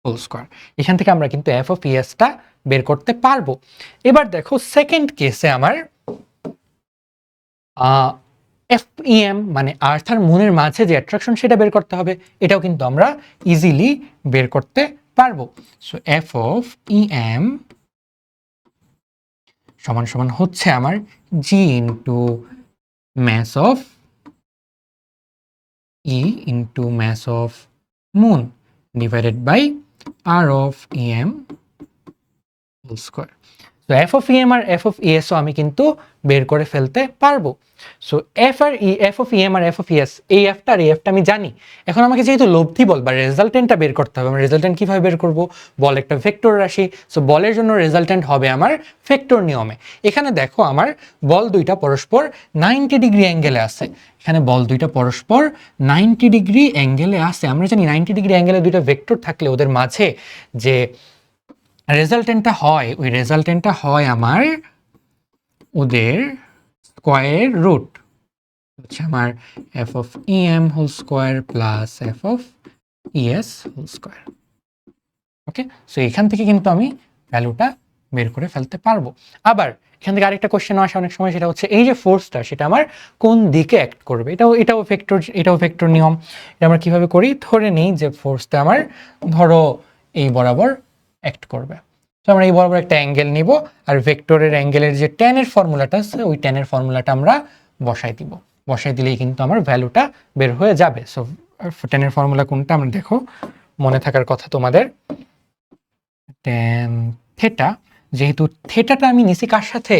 whole square. এখান থেকে আমরা কিন্তু এফ অফ ইএসটা বের করতে পারবো। এবার দেখো সেকেন্ড কেসে আমার এফ ইএম মানে আর্থ আর মুনের মাঝে যে অ্যাট্রাকশন সেটা বের করতে হবে, এটাও কিন্তু আমরা ইজিলি বের করতে পারবো। সো এফ অফ ইএম সমান সমান হচ্ছে আমার G into mass of E into mass of moon divided by R of EM whole square. So F of EM আর এফ অফ ইএসও আমি কিন্তু বের করে ফেলতে পারবো। সো এফ অফ ইএম আর এফ অফ ইএস, এই এফটা আর এই এফটা আমি জানি। এখন আমাকে যেহেতু লব্ধি বল বা রেজাল্টেন্টটা বের করতে হবে, আমরা রেজাল্টেন্ট কিভাবে বের করব, বল একটা ভেক্টর রাশি, সো বলের জন্য রেজাল্টেন্ট হবে আমার ভেক্টর নিয়মে। এখানে দেখো আমার বল দুইটা পরস্পর 90 ডিগ্রি অ্যাঙ্গেলে আছে, এখানে বল দুইটা পরস্পর 90 ডিগ্রি অ্যাঙ্গেলে আছে। আমরা জানি 90 ডিগ্রি অ্যাঙ্গেলে দুইটা ভেক্টর থাকলে ওদের মাঝে যে রেজাল্টেন্টটা হয়, ওই রেজাল্টেন্টটা হয় আমার ওদের স্কোয়ার রুট, হচ্ছে আমার F of EM whole square plus F of E S whole square. Okay, so এখান থেকে কিন্তু আমি ভ্যালুটা বের করে ফেলতে পারবো। আবার এখান থেকে আরেকটা কোশ্চেন আসে অনেক সময়, সেটা হচ্ছে এই যে ফোর্সটা সেটা আমার কোন দিকে অ্যাক্ট করবে, এটাও ভেক্টর নিয়ম। এটা আমরা কিভাবে করি, ধরে নিই যে ফোর্সটা আমার ধরো এই বরাবর অ্যাক্ট করবে, তো আমরা এই বরাবর একটা অ্যাঙ্গেল নিব, আর ভেক্টরের অ্যাঙ্গেলের যে ট্যানের ফর্মুলাটা আছে ওই ট্যানের ফর্মুলাটা আমরা বসাই দিব, বসাই দিলেই কিন্তু আমার ভ্যালুটা বের হয়ে যাবে। সো ট্যানের ফর্মুলা কোনটা আমরা দেখো, মনে থাকার কথা তোমাদের, ট্যান থেটা, যেহেতু থেটাটা আমি নিছি কার সাথে,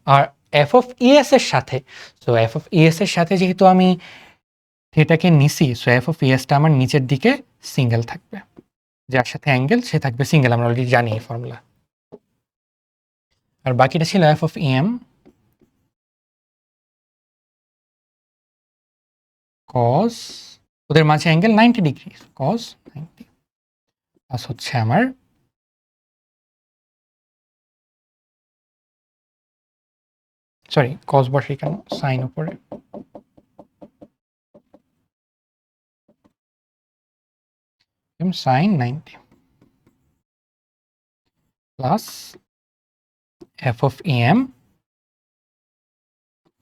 আর এফ অফ ইএস এর সাথে, সো এফ অফ ইএস এর সাথে যেহেতু আমি থেটাকে নিছি, সো এফ অফ ইএসটা আমার নিচের দিকে সিঙ্গেল থাকবে, যার সাথে অ্যাঙ্গেল সে থাকবে সিঙ্গেল, আমরা অলরেডি জানি এই ফর্মুলা। আর বাকিটা ছিল এফ অফ ইএম কস, ওদের মাঝে অ্যাঙ্গেল 90 ডিগ্রি, কস 90 প্লাস হচ্ছে আমার কস বসে কেন, সাইন উপরে sin 90 plus f of em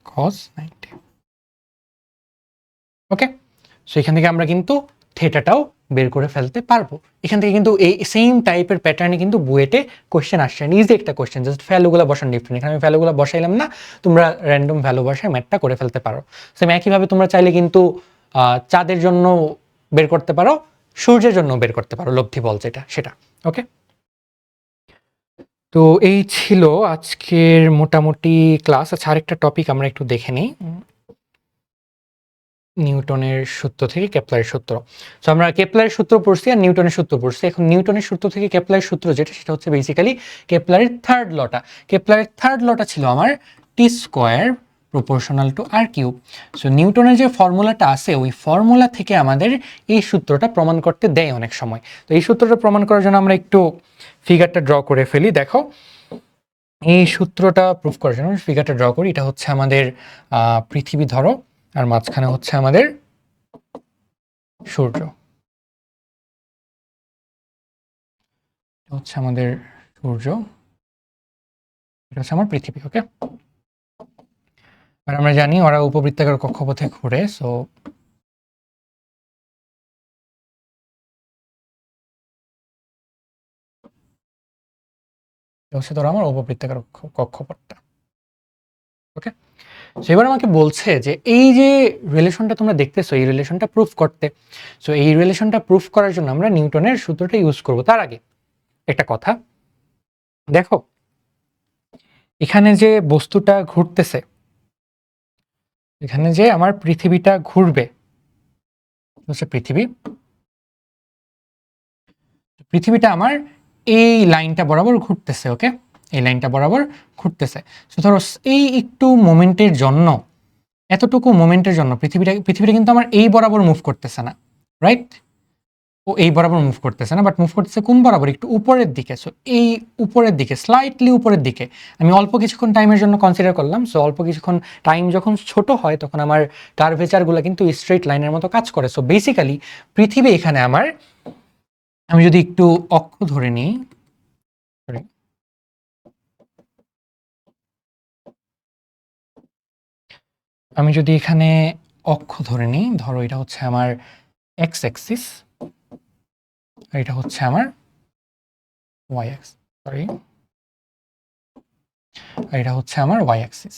cos 90। Okay, so এখান থেকে আমরা কিন্তু থেটাটাও বের করে ফেলতে পারবো। এখান থেকে কিন্তু এই সেম টাইপের প্যাটার্নে কিন্তু বুয়েটে কোশ্চেন আসছে, ইজি একটা কোশ্চেন, জাস্ট ভ্যালুগুলো বসান ডিফারেন্ট। এখানে আমি ভ্যালুগুলো বসাইলাম না, তোমরা র্যান্ডম ভ্যালু বসায় ম্যাথটা করে ফেলতে পারো। সেম একইভাবে তোমরা চাইলে কিন্তু চাঁদের জন্য বের করতে পারো, সূর্যের জন্য বের করতে পারো লব্ধি বল যেটা সেটা। ওকে, তো এই ছিল আজকের মোটামুটি ক্লাস। আচ্ছা, আরেকটা টপিক আমরা একটু দেখে নিই, নিউটনের সূত্র থেকে কেপলারের সূত্র। সো আমরা কেপলারের সূত্র পড়ছি আর নিউটনের সূত্র পড়ছি। এখন নিউটনের সূত্র থেকে কেপলারের সূত্র যেটা, সেটা হচ্ছে বেসিক্যালি কেপলারের থার্ড লটা। কেপলারের থার্ড লটা ছিল আমার T square proportional to R cube. So নিউটনের যে ফর্মুলাটা আছে, ওই ফর্মুলা থেকে আমাদের এই সূত্রটা প্রমাণ করতে দেয় অনেক সময়। তো এই সূত্রটা প্রমাণ করার জন্য আমরা একটু ফিগারটা ড্র করে ফেলি। দেখো, এই সূত্রটা প্রুফ করার জন্য ফিগারটা ড্র করি। এটা হচ্ছে আমাদের পৃথিবী ধরো, আর মাঝখানে হচ্ছে আমাদের সূর্য, হচ্ছে আমাদের সূর্য, এটা হচ্ছে আমার পৃথিবী। ওকে, আর আমরা জানি ওরা উপবৃত্তাকার কক্ষপথে ঘুরে। সো হচ্ছে ধরো আমার উপবৃত্তাকার কক্ষপথটা। ওকে, সো এবার আমাকে বলছে যে এই যে রিলেশনটা তোমরা দেখতেছো, এই রিলেশনটা প্রুফ করতে, সো এই রিলেশনটা প্রুফ করার জন্য আমরা নিউটনের সূত্রটা ইউজ করব। তার আগে একটা কথা দেখো, এখানে যে বস্তুটা ঘুরতেছে, এখানে যে আমার পৃথিবীটা ঘুরবে, হচ্ছে পৃথিবীটা আমার এই লাইনটা বরাবর ঘুরতেছে। ওকে, এই লাইনটা বরাবর ঘুরতেছে। সো ধরো এই একটু মোমেন্টের জন্য, এতটুকু মোমেন্টের জন্য পৃথিবীটা কিন্তু আমার এই বরাবর মুভ করতেছে না, রাইট? ও এই বরাবর মুভ করতেছে না, বাট মুভ করতেছে কোন বরাবর? একটু উপরের দিকে। সো এই উপরের দিকে, স্লাইটলি উপরের দিকে আমি অল্প কিছুক্ষণ টাইমের জন্য কনসিডার করলাম। সো অল্প কিছুক্ষণ টাইম যখন ছোট হয়, তখন আমার কার্ভেচারগুলো কিন্তু স্ট্রেট লাইনের মতো কাজ করে। সো বেসিক্যালি পৃথিবী এখানে আমার, আমি যদি একটু অক্ষ ধরে নিই, আমি যদি এখানে অক্ষ ধরে নিই, ধরো এটা হচ্ছে আমার এক্স অ্যাক্সিস আর এটা হচ্ছে আমার ওয়াই অ্যাক্সিস, সরি, আর এটা হচ্ছে আমার ওয়াই অ্যাক্সিস।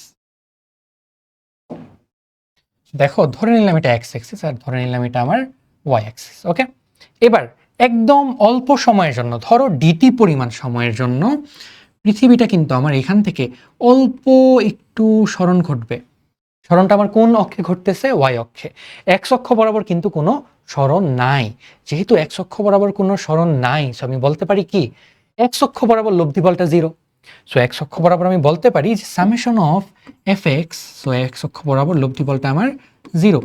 দেখো, ধরে নিলাম এটা এক্স অ্যাক্সিস আর ধরে নিলাম এটা আমার ওয়াই অ্যাক্সিস। ওকে, এবার একদম অল্প সময়ের জন্য, ধরো ডিটি পরিমাণ সময়ের জন্য পৃথিবীটা কিন্তু আমার এখান থেকে অল্প একটু সরণ ঘটবে। সরণটা আমার কোন অক্ষে ঘটতেছে? ওয়াই অক্ষে। এক্স অক্ষ বরাবর কিন্তু কোনো সরণ নাই। যেহেতু এক্স অক্ষ বরাবর কোনো সরণ নাই, সো আমি বলতে পারি কি, এক্স অক্ষ বরাবর লব্ধি বলটা জিরো। সো এক্স অক্ষ বরাবর আমি বলতে পারি যে summation of F x, so X অক্ষ বরাবর লব্ধি বলটা আমার জিরো।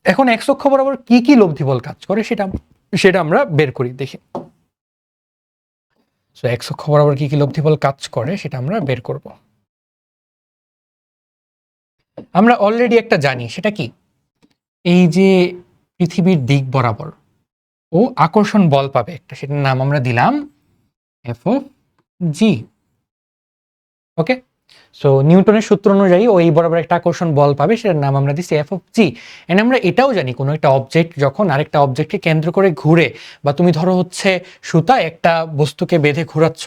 এখন এক্স অক্ষ বরাবর কি কি লব্ধি বল কাজ করে সেটা আমরা বের করি, দেখি। সো এক্স অক্ষ বরাবর কি কি লব্ধি বল কাজ করে সেটা আমরা বের করব। আমরা অলরেডি একটা জানি, সেটা কি, এই যে পৃথিবীর দিক বরাবর ও আকর্ষণ বল পাবে একটা, সেটার নাম আমরা দিলাম F of G. Okay, so নিউটনের সূত্র অনুযায়ী ও এই বরাবর একটা আকর্ষণ বল পাবে, সেটার নাম আমরা দিচ্ছি এফ অফ জি। এন্ড আমরা এটাও জানি, কোনো একটা অবজেক্ট যখন আরেকটা অবজেক্টকে কেন্দ্র করে ঘুরে, বা তুমি ধরো হচ্ছে সুতা একটা বস্তুকে বেঁধে ঘুরাচ্ছ,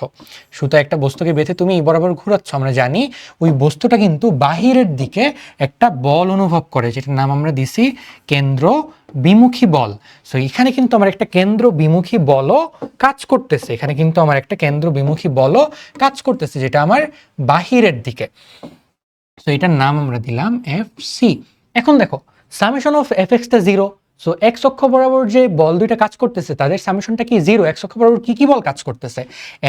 সুতা একটা বস্তুকে বেঁধে তুমি এই বরাবর ঘুরাচ্ছ, আমরা জানি ওই বস্তুটা কিন্তু বাহিরের দিকে একটা বল অনুভব করে, যেটার নাম আমরা দিছি কেন্দ্র বিমুখী বল। সো এখানে কিন্তু আমার একটা কেন্দ্র বিমুখী বলও কাজ করতেছে, এখানে কিন্তু আমার একটা কেন্দ্র বিমুখী বলও কাজ করতেছে, যেটা আমার বাহিরের দিকে। সো এটার নাম আমরা দিলাম এফ সি। এখন দেখো, সামেশন অফ এফ এক্সটা জিরো। সো এক্স অক্ষ বরাবর যে বল দুইটা কাজ করতেছে তাদের সামেশনটা কি? জিরো। এক্স অক্ষ বরাবর কি কি বল কাজ করতেছে?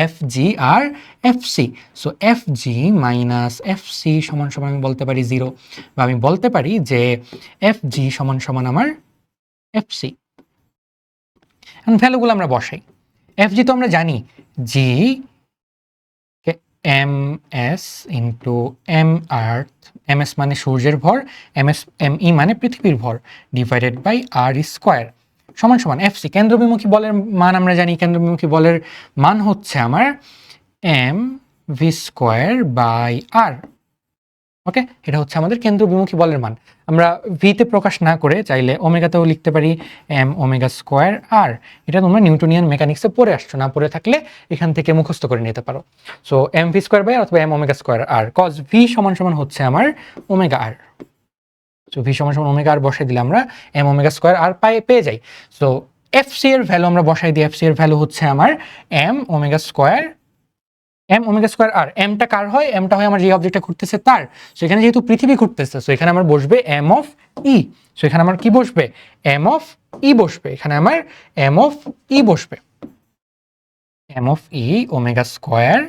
এফ জি আর F C. So F G minus F C সমান সমান আমি বলতে পারি জিরো, বা আমি বলতে পারি যে এফ জি সমান সমান আমার এফ সি। এখন ভ্যালুগুলো আমরা বসাই। এফ জি তো আমরা জানি, G M S into M earth, M S মানে সূর্যের ভর, এম ই মানে পৃথিবীর ভর, ডিভাইডেড বাই আর স্কোয়ার। সমান সমান এফসি, কেন্দ্রবিমুখী বলের মান আমরা জানি, কেন্দ্রবিমুখী বলের মান হচ্ছে আমার এম ভি স্কোয়ার বাই আর। ওকে, এটা হচ্ছে আমাদের কেন্দ্রবিমুখী বলের মান। আমরা ভিতে প্রকাশ না করে চাইলে ওমেগাতেও লিখতে পারি এম ওমেগা স্কোয়ার আর। এটা তোমরা নিউটনিয়ান মেকানিক্সে পড়ে আসছো, না পড়ে থাকলে এখান থেকে মুখস্থ করে নিতে পারো। So M V square by R অথবা M omega square R, cause V সমান সমান হচ্ছে আমার ওমেগা আর। সো ভি সমান সমান ওমেগা আর বসাই দিলে আমরা এম ওমেগা স্কোয়ার আর পেয়ে যাই। সো এফসি এর ভ্যালু আমরা বসাই দিই, এফসি এর ভ্যালু হচ্ছে আমার M omega square, M omega square R. এমটা কার হয়? এমটা হয় আমার যে অবজেক্টটা ঘুরতেছে তার। সো এখানে যেহেতু পৃথিবী ঘুরতেছে, সো এখানে আমার বসবে এম অফ ই। সো এখানে আমার কি বসবে? এম অফ ই বসবে। এখানে আমার এম অফ ই বসবে, M of E omega square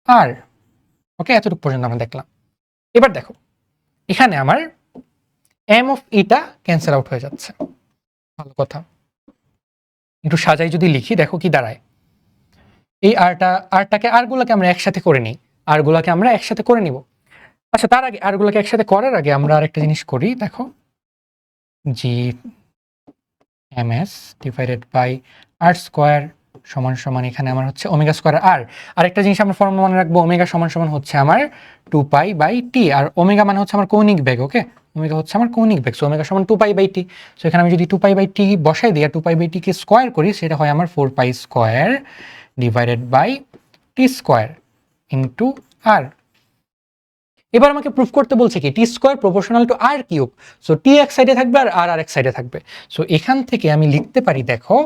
R. Okay, এতটুকু পর্যন্ত আমরা দেখলাম। এবার দেখো এখানে আমার এম অফ ইটা ক্যান্সেল আউট হয়ে যাচ্ছে। ভালো কথা, একটু সাজাই যদি লিখি দেখো কি দাঁড়ায়। এই আরটাকে আরগুলোকে আমরা একসাথে করে নিই, আরগুলোকে আমরা একসাথে করে নিব। আচ্ছা, তার আগে আরগুলোকে একসাথে করার আগে আমরা আরেকটা জিনিস করি। দেখো, G M S divided by R square সমান সমান এখানে আমার হচ্ছে ওমেগা স্কোয়ার আর। আরেকটা জিনিস আমরা ফর্মুলা মনে রাখবো, ওমেগা সমান সমান হচ্ছে আমার 2π বাই টি। আর ওমেগা মানে হচ্ছে আমার কৌণিক বেগ। ওকে, ওমেগা হচ্ছে আমার কৌণিক বেগ। সো ওমেগা সমান 2π বাই টি। সো এখানে আমি যদি 2π বাই টি বসাই দিই আর 2π বাই টি কে স্কোয়ার করি, সেটা হয় আমার 4π square divided by T square into R. এবার আমাকে প্রুফ করতে বলছে কি T square proportional to R cube. So T এক সাইডে থাকবে আর আর এক সাইডে থাকবে। সো এখান থেকে আমি লিখতে পারি, দেখো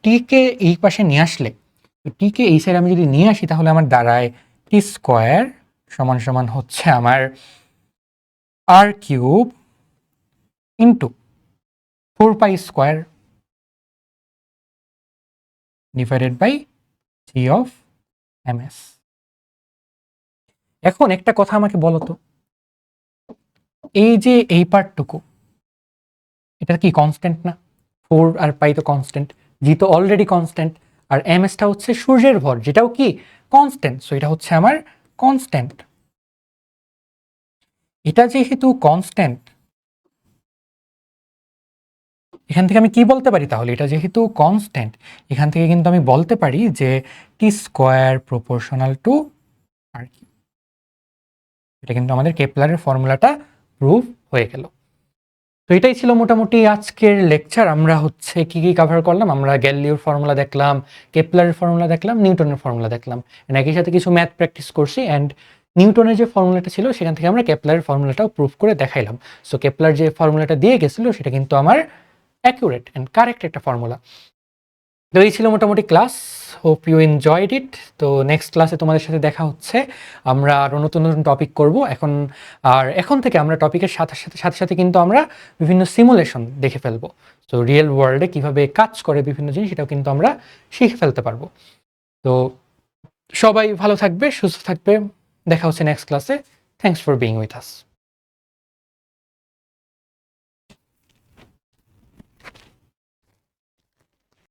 টিকে এই পাশে নিয়ে আসলে, টিকে এই সাইডে আমি যদি নিয়ে আসি তাহলে আমার দাঁড়ায় টি স্কোয়ার সমান সমান হচ্ছে আমার R cube into 4π square divided by G of M S. এখন একটা কথা আমাকে বলো তো, এই যে এই পার্টটুকু, এটা কি কনস্ট্যান্ট না? 4 আর পাই তো কনস্ট্যান্ট, জি তো অলরেডি কনস্ট্যান্ট, আর এম এসটা হচ্ছে সূর্যের ভর, যেটাও কি কনস্ট্যান্ট। সো এটা হচ্ছে আমার কনস্ট্যান্ট। এটা যেহেতু কনস্ট্যান্ট, এখান থেকে আমি কি বলতে পারি তাহলে? এটা যেহেতু কনস্ট্যান্ট, এখান থেকে কিন্তু আমি বলতে পারি যে টি স্কোয়ার প্রপোর্শনাল টু আর কি। এটা কিন্তু আমাদের কেপলারের ফর্মুলাটা প্রুফ হয়ে গেল। তো এটাই ছিল মোটামুটি আজকের লেকচার। আমরা হচ্ছে কি কি কভার করলাম? আমরা গ্যালিলিওর ফর্মুলা দেখলাম, কেপলারের ফর্মুলা দেখলাম, নিউটনের ফর্মুলা দেখলাম, একই সাথে কিছু ম্যাথ প্র্যাকটিস করছি। অ্যান্ড নিউটনের যে ফর্মুলাটা ছিল সেখান থেকে আমরা কেপলারের ফর্মুলাটাও প্রুফ করে দেখাইলাম। সো কেপলার যে ফর্মুলাটা দিয়ে গেছিলো সেটা কিন্তু আমার অ্যাকুরেট অ্যান্ড কারেক্ট একটা ফর্মুলা। তো এই ছিল মোটামুটি class. Hope you enjoyed it. তো নেক্সট ক্লাসে তোমাদের সাথে দেখা হচ্ছে। আমরা আরও নতুন নতুন টপিক করব এখন থেকে আমরা টপিকের সাথে সাথে কিন্তু আমরা বিভিন্ন সিমুলেশন দেখে ফেলবো। তো রিয়েল ওয়ার্ল্ডে কীভাবে কাজ করে বিভিন্ন জিনিস, সেটাও কিন্তু আমরা শিখে ফেলতে পারবো। তো সবাই ভালো থাকবে, সুস্থ থাকবে। দেখা হচ্ছে নেক্সট ক্লাসে। Thanks for being with us.